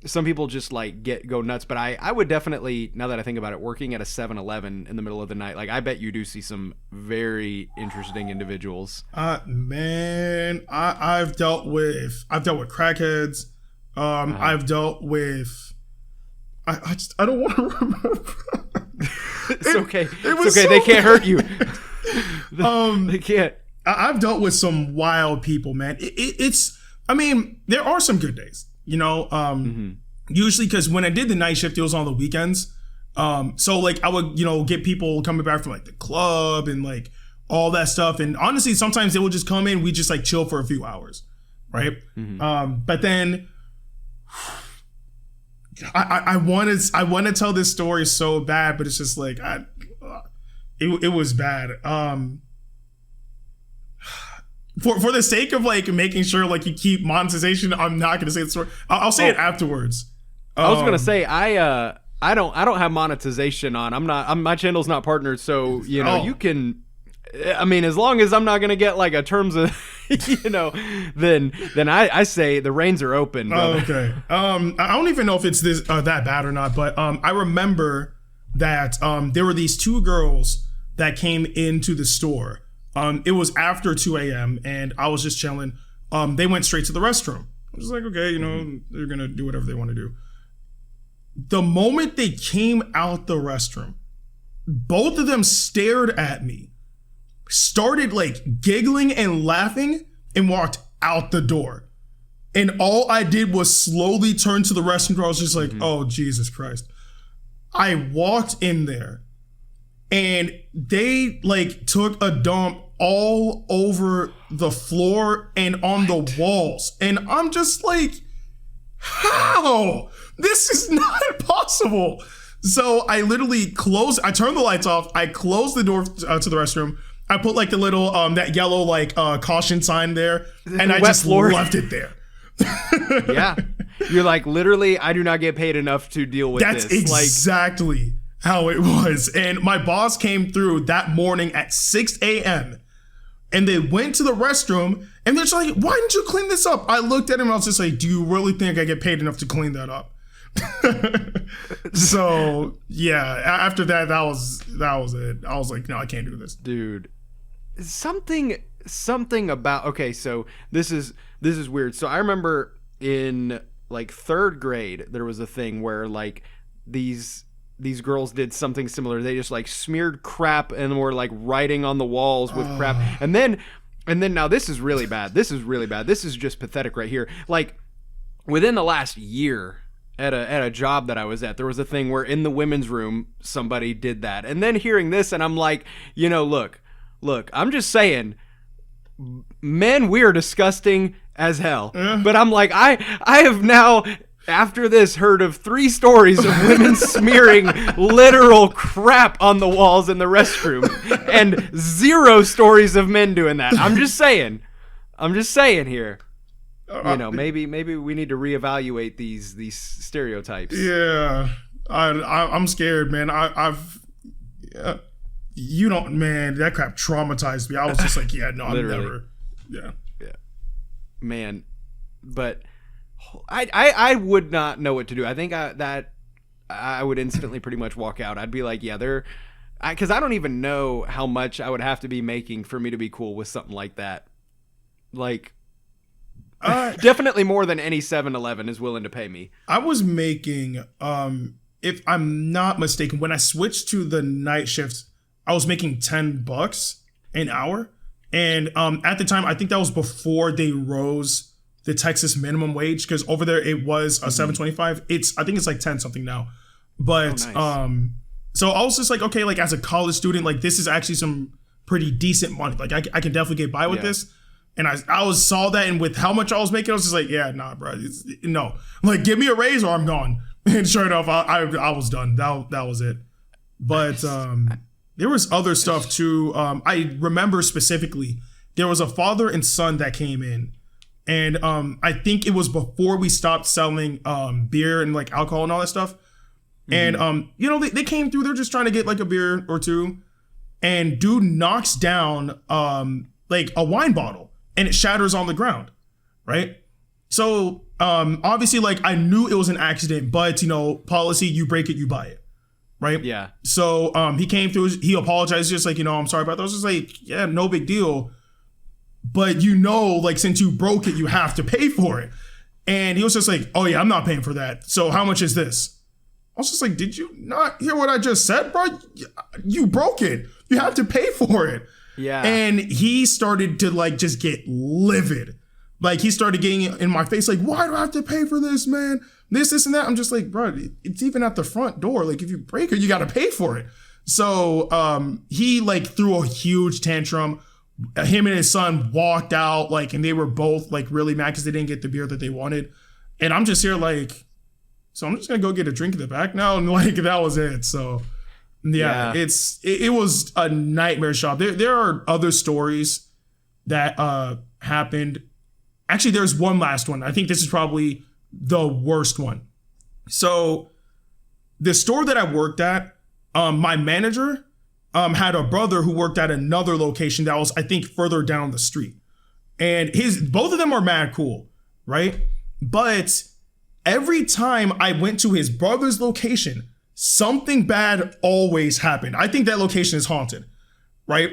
[SPEAKER 1] some people just like go nuts. But I would definitely, now that I think about it, working at a 7-Eleven in the middle of the night, like I bet you do see some very interesting individuals.
[SPEAKER 2] Man, I've dealt with crackheads. I've dealt with. I don't want to remember.
[SPEAKER 1] It's okay. It's okay. So they can't hurt you. They can't.
[SPEAKER 2] I've dealt with some wild people, man. It's. I mean, there are some good days, you know. Usually, because when I did the night shift, it was on the weekends. So like I would, you know, get people coming back from like the club and like all that stuff. And honestly, sometimes they would just come in. We just like chill for a few hours, right? But then. I want to tell this story so bad, but it's just like it was bad. For the sake of like making sure like you keep monetization, I'm not gonna say the story. I'll say it afterwards.
[SPEAKER 1] I was gonna say I don't have monetization on. My channel's not partnered, so you know you can. I mean, as long as I'm not gonna get like a terms of, you know, then I say the reins are open. Brother.
[SPEAKER 2] Okay. I don't even know if it's this that bad or not, but I remember that there were these two girls that came into the store. It was after 2 a.m. and I was just chilling. They went straight to the restroom. I was like, okay, you know, they're gonna do whatever they want to do. The moment they came out the restroom, both of them stared at me, started like giggling and laughing, and walked out the door. And all I did was slowly turn to the restroom door. I was just like, oh, Jesus Christ. I walked in there and they like took a dump all over the floor and on the walls. And I'm just like, how? This is not possible. So I literally I turned the lights off. I closed the door to the restroom. I put like the little, that yellow like caution sign there. And I just left it there.
[SPEAKER 1] Yeah. You're like, literally, I do not get paid enough to deal with this.
[SPEAKER 2] That's exactly how it was. And my boss came through that morning at 6 a.m. and they went to the restroom and they're just like, why didn't you clean this up? I looked at him and I was just like, do you really think I get paid enough to clean that up? So yeah, after that was it. I was like, no, I can't do this,
[SPEAKER 1] dude. Something about, okay, so this is weird. So I remember in like third grade there was a thing where like these girls did something similar. They just like smeared crap and were like writing on the walls with crap. And then now this is really bad. This is just pathetic right here. Like within the last year at a job that I was at, there was a thing where in the women's room somebody did that. And then hearing this, and I'm like, look, I'm just saying, men, we are disgusting as hell. But I'm like, I have now, after this, heard of 3 stories of women smearing literal crap on the walls in the restroom, and 0 stories of men doing that. I'm just saying here. Maybe we need to reevaluate these stereotypes.
[SPEAKER 2] Yeah, I'm scared, man. You don't, man. That crap traumatized me. I was just like, yeah, no, I'm never. Yeah.
[SPEAKER 1] Man, but I would not know what to do. I think I would instantly pretty much walk out. I'd be like, yeah, because I don't even know how much I would have to be making for me to be cool with something like that. Like, definitely more than any 7-Eleven is willing to pay me.
[SPEAKER 2] I was making, if I'm not mistaken, when I switched to the night shift, I was making $10 an hour. And at the time, I think that was before they rose the Texas minimum wage, because over there it was $7.25. I think it's like 10 something now. But nice. So I was just like, okay, like as a college student, like this is actually some pretty decent money. Like I can definitely get by with this. And I saw that, and with how much I was making, I was just like, yeah, nah, bro, no. Like, give me a raise or I'm gone. And sure enough, I was done. That was it. But there was other stuff too. I remember specifically there was a father and son that came in, and I think it was before we stopped selling beer and like alcohol and all that stuff. And they came through. They're just trying to get like a beer or two, and dude knocks down like a wine bottle, and it shatters on the ground, right? So obviously, like I knew it was an accident, but policy, you break it, you buy it. Right. Yeah. So he came through. He apologized, just like, I'm sorry about that. I was just like, yeah, no big deal. But like since you broke it, you have to pay for it. And he was just like, oh yeah, I'm not paying for that. So how much is this? I was just like, did you not hear what I just said, bro? You broke it. You have to pay for it. Yeah. And he started to like just get livid. Like he started getting in my face, like, why do I have to pay for this, man? This and that. I'm just like, bro, it's even at the front door. Like if you break it, you got to pay for it. So he like threw a huge tantrum. Him and his son walked out, like, and they were both like really mad because they didn't get the beer that they wanted. And I'm just here like, so I'm just gonna go get a drink in the back now, and like that was it. So yeah. It was a nightmare shop. There are other stories that happened. Actually, there's one last one. I think this is probably the worst one. So the store that I worked at, my manager had a brother who worked at another location that was, I think, further down the street. And both of them are mad cool, right? But every time I went to his brother's location, something bad always happened. I think that location is haunted, right?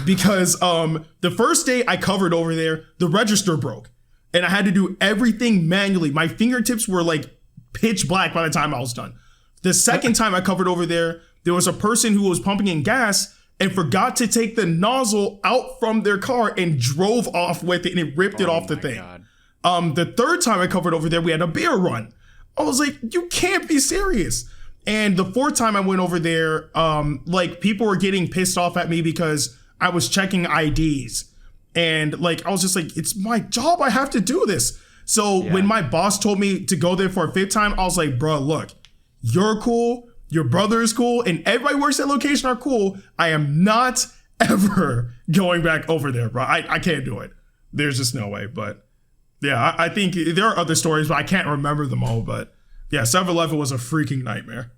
[SPEAKER 2] Because the first day I covered over there, the register broke. And I had to do everything manually. My fingertips were like pitch black by the time I was done. The second time I covered over there was a person who was pumping in gas and forgot to take the nozzle out from their car and drove off with it, and it ripped it off the thing. God. The third time I covered over there, we had a beer run. I was like, you can't be serious. And the fourth time I went over there, like people were getting pissed off at me because I was checking IDs. And like, I was just like, it's my job. I have to do this. So when my boss told me to go there for a fifth time, I was like, bro, look, you're cool. Your brother is cool. And everybody who works at location are cool. I am not ever going back over there, bro. I can't do it. There's just no way. But yeah, I think there are other stories, but I can't remember them all. But yeah, 7-Eleven was a freaking nightmare.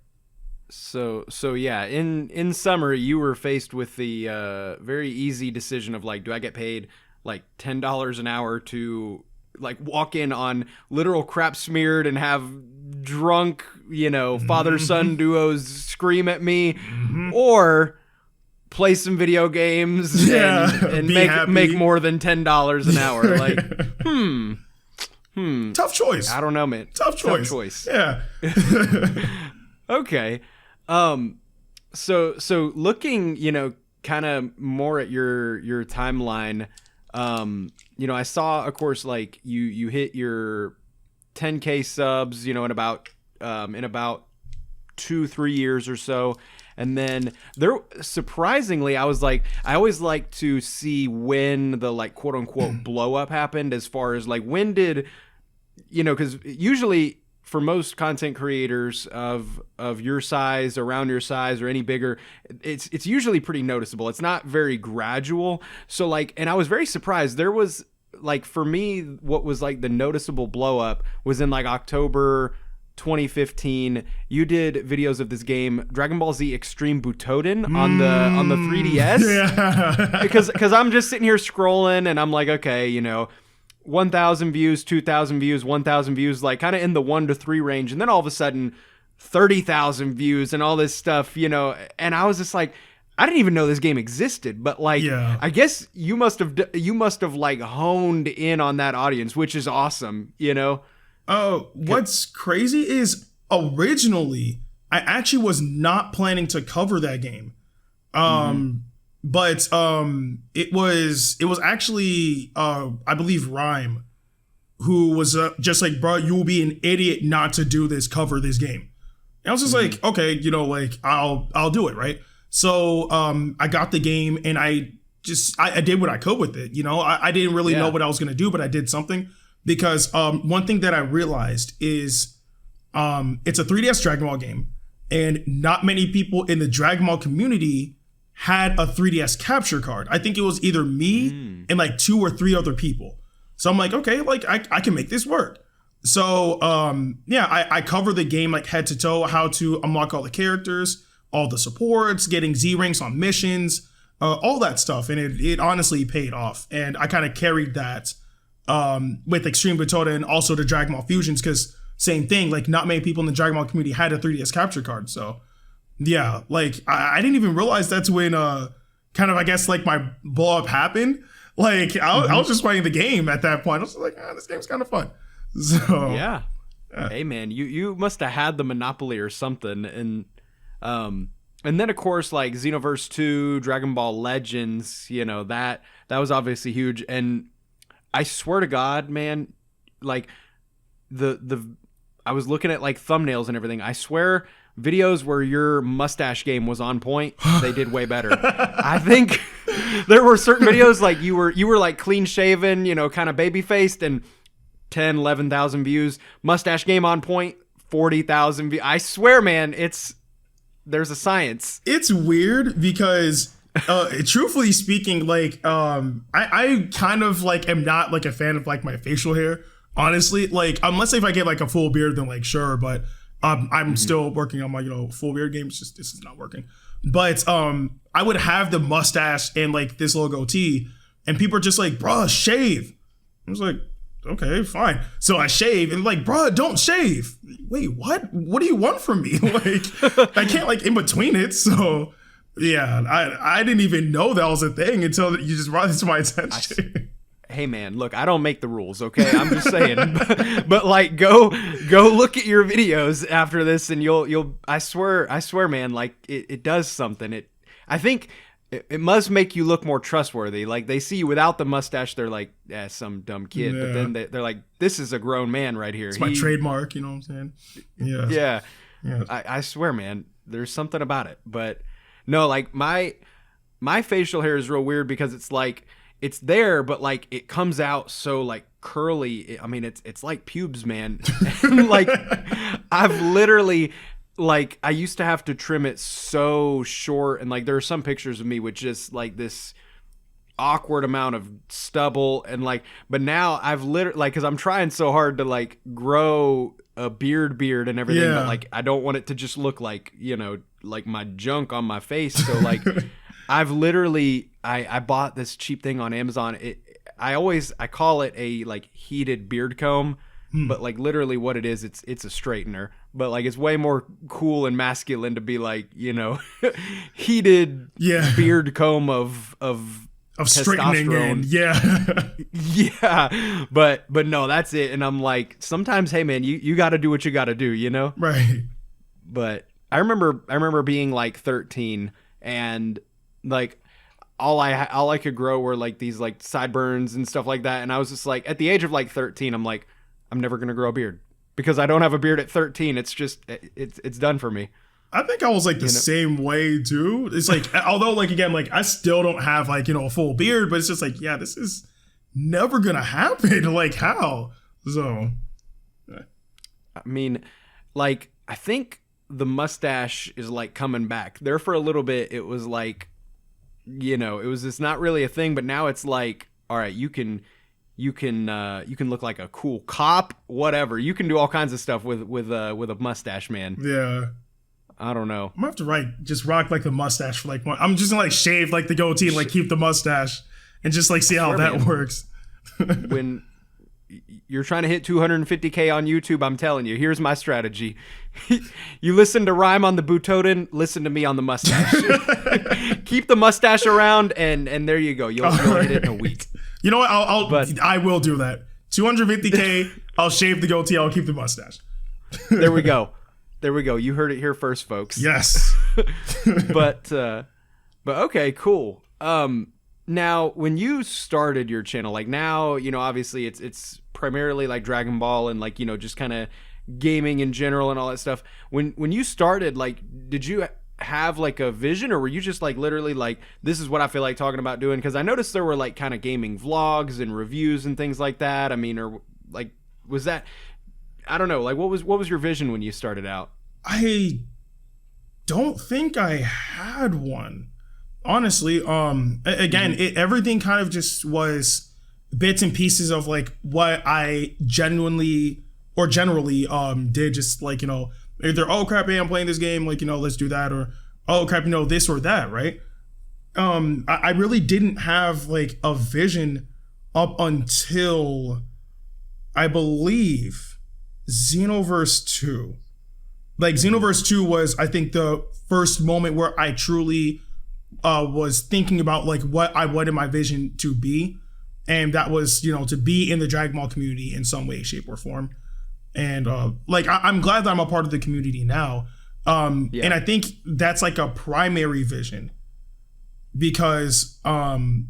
[SPEAKER 1] So yeah, in summary, you were faced with the very easy decision of like, do I get paid like $10 an hour to like walk in on literal crap smeared and have drunk, father-son duos scream at me, or play some video games and make more than $10 an hour. Like,
[SPEAKER 2] Tough choice.
[SPEAKER 1] I don't know, man.
[SPEAKER 2] Tough choice. Yeah.
[SPEAKER 1] Okay. So looking, kind of more at your timeline, I saw, of course, like you hit your 10K subs, in about 2-3 years or so. And then surprisingly, I always like to see when the like quote unquote blow up happened, as far as like when did, because usually for most content creators of your size, around your size, or any bigger, it's usually pretty noticeable. It's not very gradual. So like, and I was very surprised. There was like, for me, what was like the noticeable blow up was in like October 2015. You did videos of this game, Dragon Ball Z Extreme Butoden, on the 3DS.
[SPEAKER 2] Yeah.
[SPEAKER 1] because I'm just sitting here scrolling and I'm like, okay, 1,000 views, 2,000 views, 1,000 views, like kind of in the 1 to 3 range. And then all of a sudden 30,000 views and all this stuff, and I was just like, I didn't even know this game existed, but like, I guess you must have like honed in on that audience, which is awesome,
[SPEAKER 2] What's crazy is originally I actually was not planning to cover that game. But it was actually I believe Rhyme, who was just like, bro, you will be an idiot not to do this, cover this game. And I was just like, okay, like I'll do it, right? So I got the game and I did what I could with it. I didn't really know what I was gonna do, but I did something, because one thing that I realized is it's a 3DS Dragon Ball game, and not many people in the Dragon Ball community had a 3DS capture card. I think it was either me and like 2 or 3 other people. So I'm like, okay, like I can make this work. So I cover the game like head to toe, how to unlock all the characters, all the supports, getting Z ranks on missions, all that stuff. And it honestly paid off. And I kind of carried that with Extreme Butoden and also the Dragon Ball Fusions, because same thing, like not many people in the Dragon Ball community had a 3DS capture card. So yeah, like I didn't even realize that's when kind of, I guess, like my blow up happened. Like I was just playing the game at that point. I was like, this game's kind of fun. So
[SPEAKER 1] yeah. Hey man, you must have had the monopoly or something. And then of course like Xenoverse 2, Dragon Ball Legends, that was obviously huge. And I swear to God, man, like I was looking at like thumbnails and everything. I swear videos where your mustache game was on point, they did way better. I think there were certain videos like you were like clean shaven, kind of baby faced, and 11,000 views. Mustache game on point, 40,000 views. I swear, man, there's a science.
[SPEAKER 2] It's weird because truthfully speaking, like I kind of like am not like a fan of like my facial hair, honestly. Like unless if I get like a full beard, then like sure, but I'm still working on my full beard game. It's just, this is not working. But I would have the mustache and like this little goatee, and people are just like, bruh, shave. I was like, okay, fine. So I shave, and like, bruh, don't shave. Wait, what? What do you want from me? Like, I can't like in between it. So yeah, I didn't even know that was a thing until you just brought it to my attention.
[SPEAKER 1] Hey man, look, I don't make the rules, okay? I'm just saying. but like go look at your videos after this, and you'll I swear, man, like it does something. I think it must make you look more trustworthy. Like they see you without the mustache, they're like, some dumb kid. Yeah. But then they're like, this is a grown man right here.
[SPEAKER 2] It's my trademark, you know what I'm saying?
[SPEAKER 1] Yeah. I swear, man, there's something about it. But no, like my facial hair is real weird because it's like, it's there, but like it comes out so like curly. I mean, it's like pubes, man. Like I've literally, like, I used to have to trim it so short, and like there are some pictures of me with just like this awkward amount of stubble, and like, but now I've literally, like, because I'm trying so hard to like grow a beard and everything, but like I don't want it to just look like, like my junk on my face. So like I've literally, I bought this cheap thing on Amazon. I call it a like heated beard comb, but like literally what it is, it's a straightener. But like it's way more cool and masculine to be like, you know, heated beard comb of
[SPEAKER 2] straightening in,
[SPEAKER 1] yeah. But no, that's it. And I'm like, sometimes, hey man, you got to do what you got to do, you know?
[SPEAKER 2] Right.
[SPEAKER 1] But I remember being like 13 and like all I could grow were like these like sideburns and stuff like that. And I was just like, at the age of like 13, I'm like, I'm never going to grow a beard because I don't have a beard at 13. It's just, it's done for me.
[SPEAKER 2] I think I was like the same way too. It's like, although like, again, like I still don't have like, you know, a full beard, but it's just like, yeah, this is never going to happen. Like how? So.
[SPEAKER 1] I mean, like, I think the mustache is like coming back there for a little bit. It was like, you know, it's not really a thing, but now it's like, all right, you can look like a cool cop, whatever. You can do all kinds of stuff with a mustache, man.
[SPEAKER 2] Yeah.
[SPEAKER 1] I don't know.
[SPEAKER 2] I'm gonna have to just rock like the mustache for like I'm just gonna like shave like the goatee and like keep the mustache and just like see how that works.
[SPEAKER 1] When you're trying to hit 250K on YouTube, I'm telling you, here's my strategy. You listen to Rhyme on the Butoden, listen to me on the mustache. Keep the mustache around and there you go. You'll hit it in a week.
[SPEAKER 2] You know what? I will do that. 250K, I'll shave the goatee, I'll keep the mustache.
[SPEAKER 1] There we go. You heard it here first, folks.
[SPEAKER 2] Yes.
[SPEAKER 1] But okay, cool. Now when you started your channel, like now, you know, obviously it's primarily like Dragon Ball and like, you know, just kind of gaming in general and all that stuff. When you started, like, did you have like a vision, or were you just like literally like, this is what I feel like talking about doing? Because I noticed there were like kind of gaming vlogs and reviews and things like that. I mean, or like, was that, I don't know, like what was your vision when you started out?
[SPEAKER 2] I don't think I had one, honestly. Again, everything kind of just was bits and pieces of like what I generally did, just like, you know, either, oh crap, hey, I'm playing this game, like, you know, let's do that, or oh crap, you know, this or that, right? I really didn't have like a vision up until I believe Xenoverse 2. Like Xenoverse 2 was, I think, the first moment where I truly was thinking about like what I wanted my vision to be. And that was, you know, to be in the Dragon Ball community in some way, shape, or form. And like, I'm glad that I'm a part of the community now. And I think that's like a primary vision, because when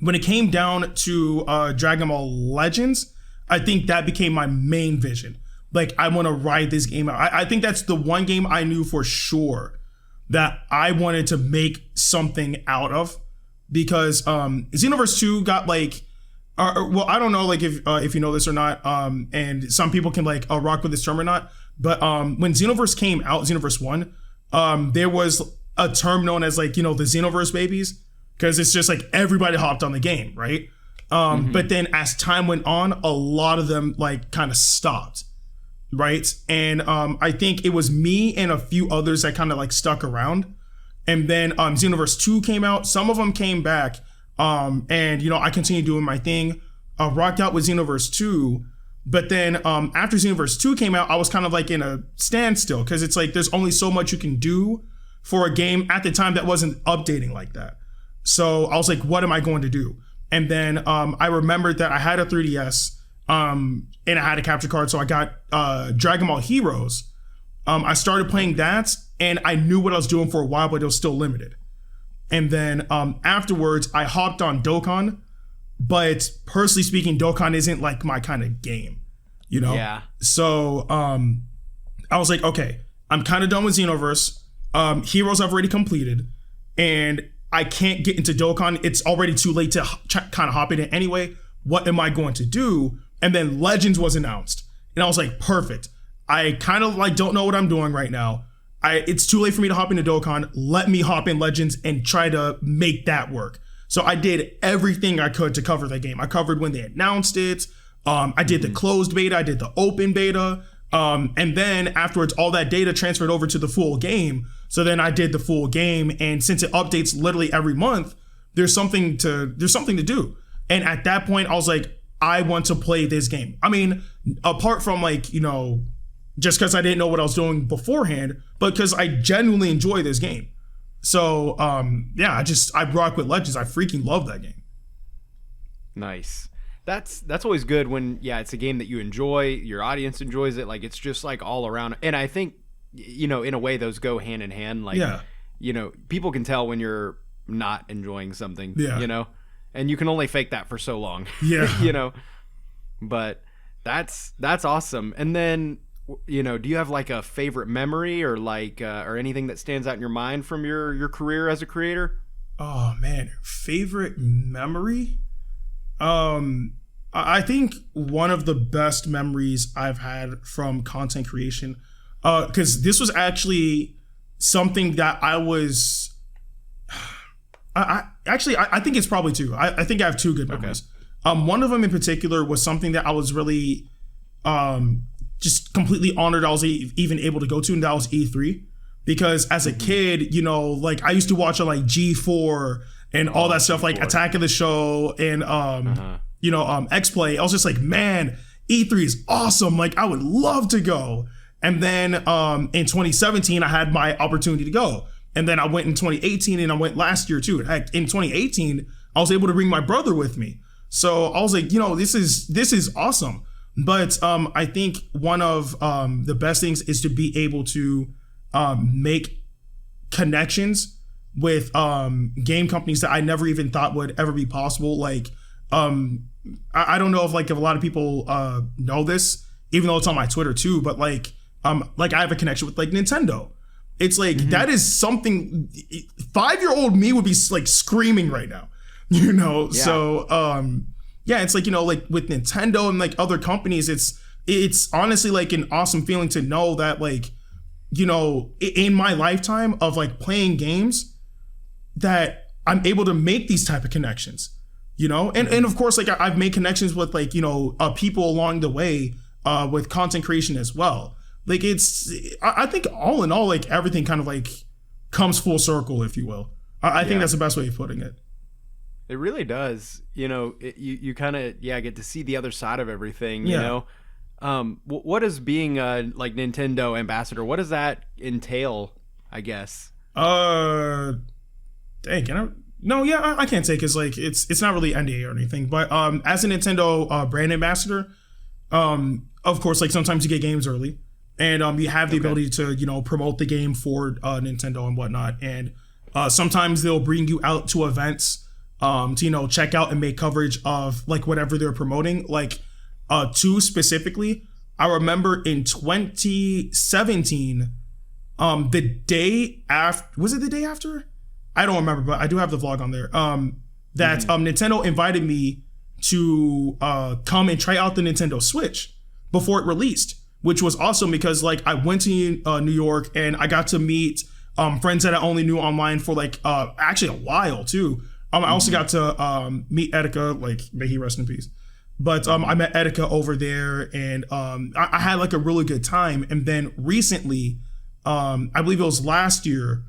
[SPEAKER 2] it came down to Dragon Ball Legends, I think that became my main vision. Like, I want to ride this game out. I think that's the one game I knew for sure that I wanted to make something out of, because Xenoverse 2 got like, well, I don't know like if you know this or not, and some people can like rock with this term or not, but when Xenoverse came out, Xenoverse 1, there was a term known as like, you know, the Xenoverse babies, because it's just like everybody hopped on the game, right? But then as time went on, a lot of them like kind of stopped, right? And I think it was me and a few others that kind of like stuck around. And then Xenoverse 2 came out. Some of them came back. And, you know, I continued doing my thing, rocked out with Xenoverse 2. But then after Xenoverse 2 came out, I was kind of like in a standstill, because it's like there's only so much you can do for a game at the time that wasn't updating like that. So I was like, what am I going to do? And then I remembered that I had a 3DS and I had a capture card. So I got Dragon Ball Heroes. I started playing that, and I knew what I was doing for a while, but it was still limited. And then afterwards, I hopped on Dokkan. But personally speaking, Dokkan isn't like my kind of game, you know?
[SPEAKER 1] Yeah.
[SPEAKER 2] So I was like, okay, I'm kind of done with Xenoverse. Heroes I've already completed, and I can't get into Dokkan. It's already too late to kind of hop in it anyway. What am I going to do? And then Legends was announced, and I was like, perfect. I kind of like don't know what I'm doing right now. It's too late for me to hop into Dokkan. Let me hop in Legends and try to make that work. So I did everything I could to cover that game. I covered when they announced it. I did the closed beta. I did the open beta. And then afterwards, all that data transferred over to the full game. So then I did the full game. And since it updates literally every month, there's something to do. And at that point, I was like, I want to play this game. I mean, apart from like, you know, just because I didn't know what I was doing beforehand, but because I genuinely enjoy this game. So, yeah, I rock with Legends. I freaking love that game.
[SPEAKER 1] Nice. That's always good when, yeah, it's a game that you enjoy, your audience enjoys it. Like, it's just like all around. And I think, you know, in a way, those go hand in hand. Like, you know, people can tell when you're not enjoying something, you know, and you can only fake that for so long, you know, but that's awesome. And then, you know, do you have like a favorite memory or like, or anything that stands out in your mind from your career as a creator?
[SPEAKER 2] Oh man, favorite memory? I think one of the best memories I've had from content creation, because this was actually something that I was, I think it's probably two. I think I have two good memories. Okay. One of them in particular was something that I was really, just completely honored I was even able to go to, and that was E3. Because as a kid, you know, like I used to watch on like G4 and all that stuff, like Attack of the Show and you know, X-Play. I was just like, man, E3 is awesome. Like I would love to go. And then in 2017, I had my opportunity to go. And then I went in 2018 and I went last year too. Heck, in 2018, I was able to bring my brother with me. So I was like, you know, this is awesome. But I think one of the best things is to be able to make connections with game companies that I never even thought would ever be possible. Like, I don't know if a lot of people know this, even though it's on my Twitter too, but like I have a connection with like Nintendo. It's like, that is something 5-year-old me would be like screaming right now, you know? Yeah. So, yeah, it's like, you know, like with Nintendo and like other companies, it's honestly like an awesome feeling to know that like, you know, in my lifetime of like playing games, that I'm able to make these type of connections, you know? And of course, like I've made connections with like, you know, people along the way with content creation as well. Like I think all in all, like everything kind of like comes full circle, if you will. I think that's the best way of putting it.
[SPEAKER 1] It really does. You know, you kind of, get to see the other side of everything, you know? What is being a like Nintendo ambassador? What does that entail, I guess?
[SPEAKER 2] Dang, can I? No, yeah, I can't say because like it's not really NDA or anything. But as a Nintendo brand ambassador, of course, like sometimes you get games early, and you have the ability to, you know, promote the game for Nintendo and whatnot. And sometimes they'll bring you out to events to, you know, check out and make coverage of like whatever they're promoting. Like two specifically, I remember in 2017, the day after, was it the day after? I don't remember, but I do have the vlog on there. That Nintendo invited me to come and try out the Nintendo Switch before it released, which was awesome because like I went to New York and I got to meet friends that I only knew online for like actually a while too. I also got to meet Etika, like may he rest in peace. But I met Etika over there, and I had like a really good time. And then recently, I believe it was last year,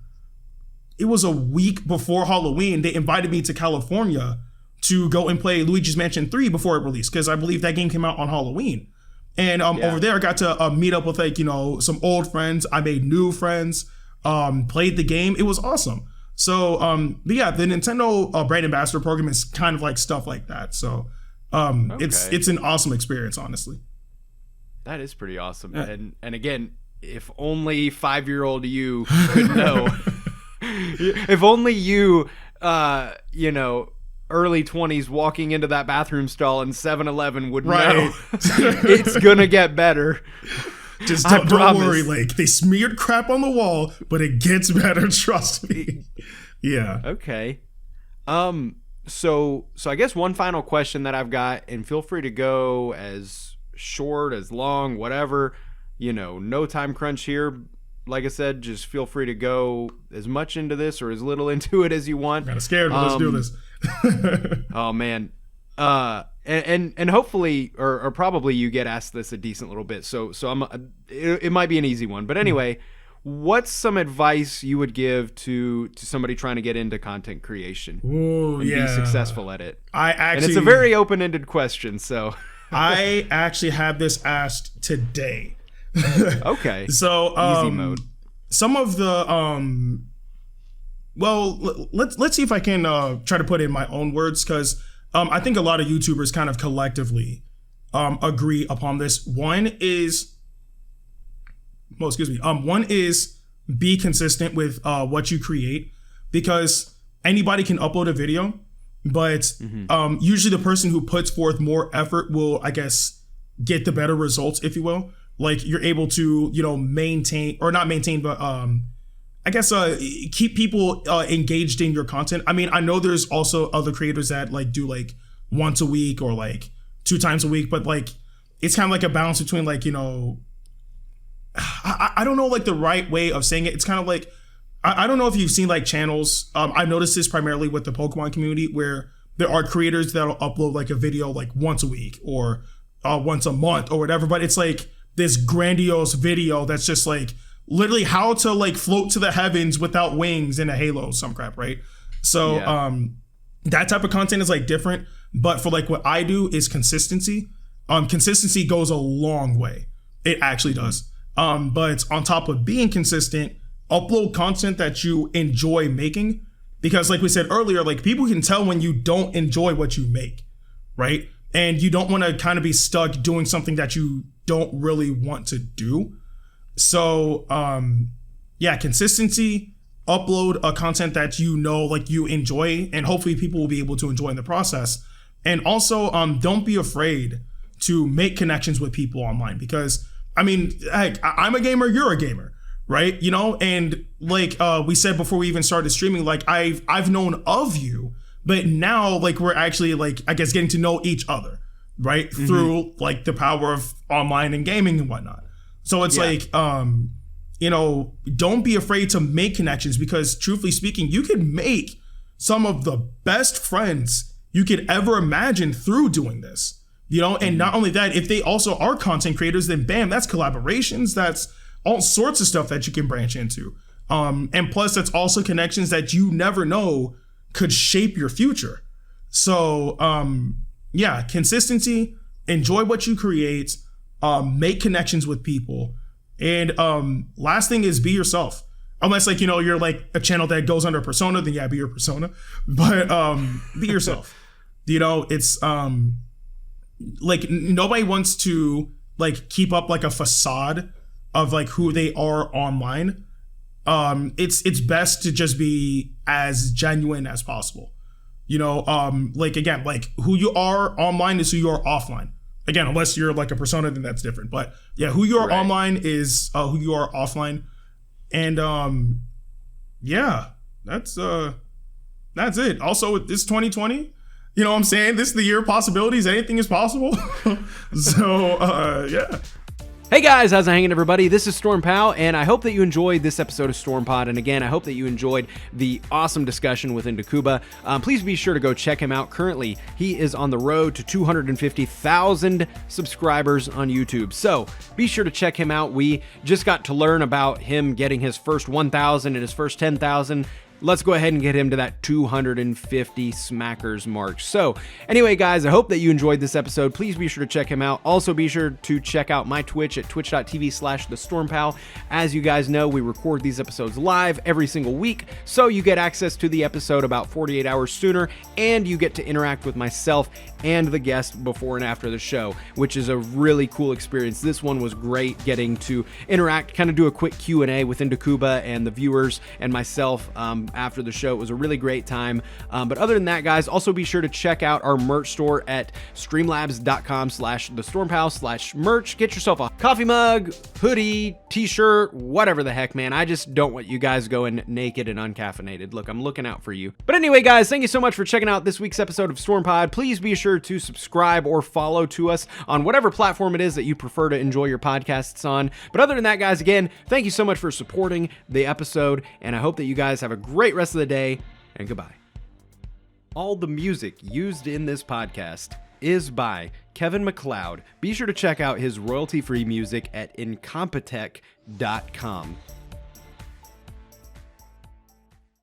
[SPEAKER 2] it was a week before Halloween, they invited me to California to go and play Luigi's Mansion 3 before it released, because I believe that game came out on Halloween. And over there, I got to meet up with like, you know, some old friends. I made new friends, played the game. It was awesome. So, but yeah, the Nintendo brand ambassador program is kind of like stuff like that. So it's an awesome experience, honestly. That is pretty awesome. Yeah.
[SPEAKER 1] And again, if only 5-year-old you could know, if only you, you know, early 20s walking into that bathroom stall in 7-Eleven would know it's gonna get better.
[SPEAKER 2] Just don't worry, like they smeared crap on the wall, but it gets better, trust me. Yeah.
[SPEAKER 1] Okay. So I guess one final question that I've got, and feel free to go as short, as long, whatever, you know, no time crunch here. Like I said, just feel free to go as much into this or as little into it as you want.
[SPEAKER 2] Kind of scared, but let's do this.
[SPEAKER 1] Oh man. And hopefully, or probably you get asked this a decent little bit. So it might be an easy one. But anyway, what's some advice you would give to somebody trying to get into content creation and be successful at it? And it's a very open-ended question, so
[SPEAKER 2] I actually had this asked today.
[SPEAKER 1] Okay.
[SPEAKER 2] So
[SPEAKER 1] easy mode.
[SPEAKER 2] Some of the well, let's see if I can try to put it in my own words, because I think a lot of YouTubers kind of collectively agree upon this. One is be consistent with what you create, because anybody can upload a video, but usually the person who puts forth more effort will, I guess, get the better results, if you will. Like, you're able to, maintain, or not maintain, but I guess keep people engaged in your content. I mean, I know there's also other creators that like do like once a week or like 2 times a week, but like it's kind of like a balance between like, I don't know like the right way of saying it. It's kind of like, I don't know if you've seen like channels. I've noticed this primarily with the Pokemon community, where there are creators that'll upload like a video like once a week or once a month or whatever, but it's like this grandiose video that's just like literally how to like float to the heavens without wings in a halo, some crap, right? So that type of content is like different, but for like what I do is consistency. Consistency goes a long way. It actually does. But on top of being consistent, upload content that you enjoy making, because like we said earlier, like people can tell when you don't enjoy what you make, right? And you don't want to kind of be stuck doing something that you don't really want to do. So, consistency, upload a content that like you enjoy, and hopefully people will be able to enjoy in the process. And also, don't be afraid to make connections with people online, because, I mean, heck, I'm a gamer, you're a gamer, right? And like we said before we even started streaming, like I've known of you, but now like we're actually like, I guess, getting to know each other, right? Through like the power of online and gaming and whatnot. So it's like, don't be afraid to make connections, because truthfully speaking, you could make some of the best friends you could ever imagine through doing this, and not only that, if they also are content creators, then bam, that's collaborations. That's all sorts of stuff that you can branch into. And plus that's also connections that you never know could shape your future. So, consistency, enjoy what you create, make connections with people. And last thing is be yourself. Unless like, you're like a channel that goes under a persona, then be your persona. But be yourself. It's like nobody wants to like keep up like a facade of like who they are online. It's best to just be as genuine as possible. Like again, like who you are online is who you are offline. Again, unless you're like a persona, then that's different. But yeah, who you are online is who you are offline. And that's it. Also, this 2020, you know what I'm saying? This is the year of possibilities. Anything is possible. So yeah.
[SPEAKER 1] Hey guys, how's it hanging, everybody? This is StormPow, and I hope that you enjoyed this episode of StormPod. And again, I hope that you enjoyed the awesome discussion with Ndukauba. Please be sure to go check him out. Currently, he is on the road to 250,000 subscribers on YouTube. So be sure to check him out. We just got to learn about him getting his first 1,000 and his first 10,000. Let's go ahead and get him to that 250 smackers mark. So anyway, guys, I hope that you enjoyed this episode. Please be sure to check him out. Also be sure to check out my Twitch at twitch.tv/thestormpow. As you guys know, we record these episodes live every single week, so you get access to the episode about 48 hours sooner, and you get to interact with myself and the guest before and after the show, which is a really cool experience. This one was great, getting to interact, kind of do a quick Q&A with Ndukauba and the viewers and myself after the show. It was a really great time. But other than that, guys, also be sure to check out our merch store at streamlabs.com/thestormpow/merch. Get yourself a coffee mug, hoodie, t-shirt, whatever the heck, man. I just don't want you guys going naked and uncaffeinated. Look, I'm looking out for you. But anyway, guys, thank you so much for checking out this week's episode of StormPod. Please be sure to subscribe or follow to us on whatever platform it is that you prefer to enjoy your podcasts on. But other than that, guys, again, thank you so much for supporting the episode, and I hope that you guys have a great rest of the day, and goodbye. All the music used in this podcast is by Kevin MacLeod. Be sure to check out his royalty-free music at incompetech.com.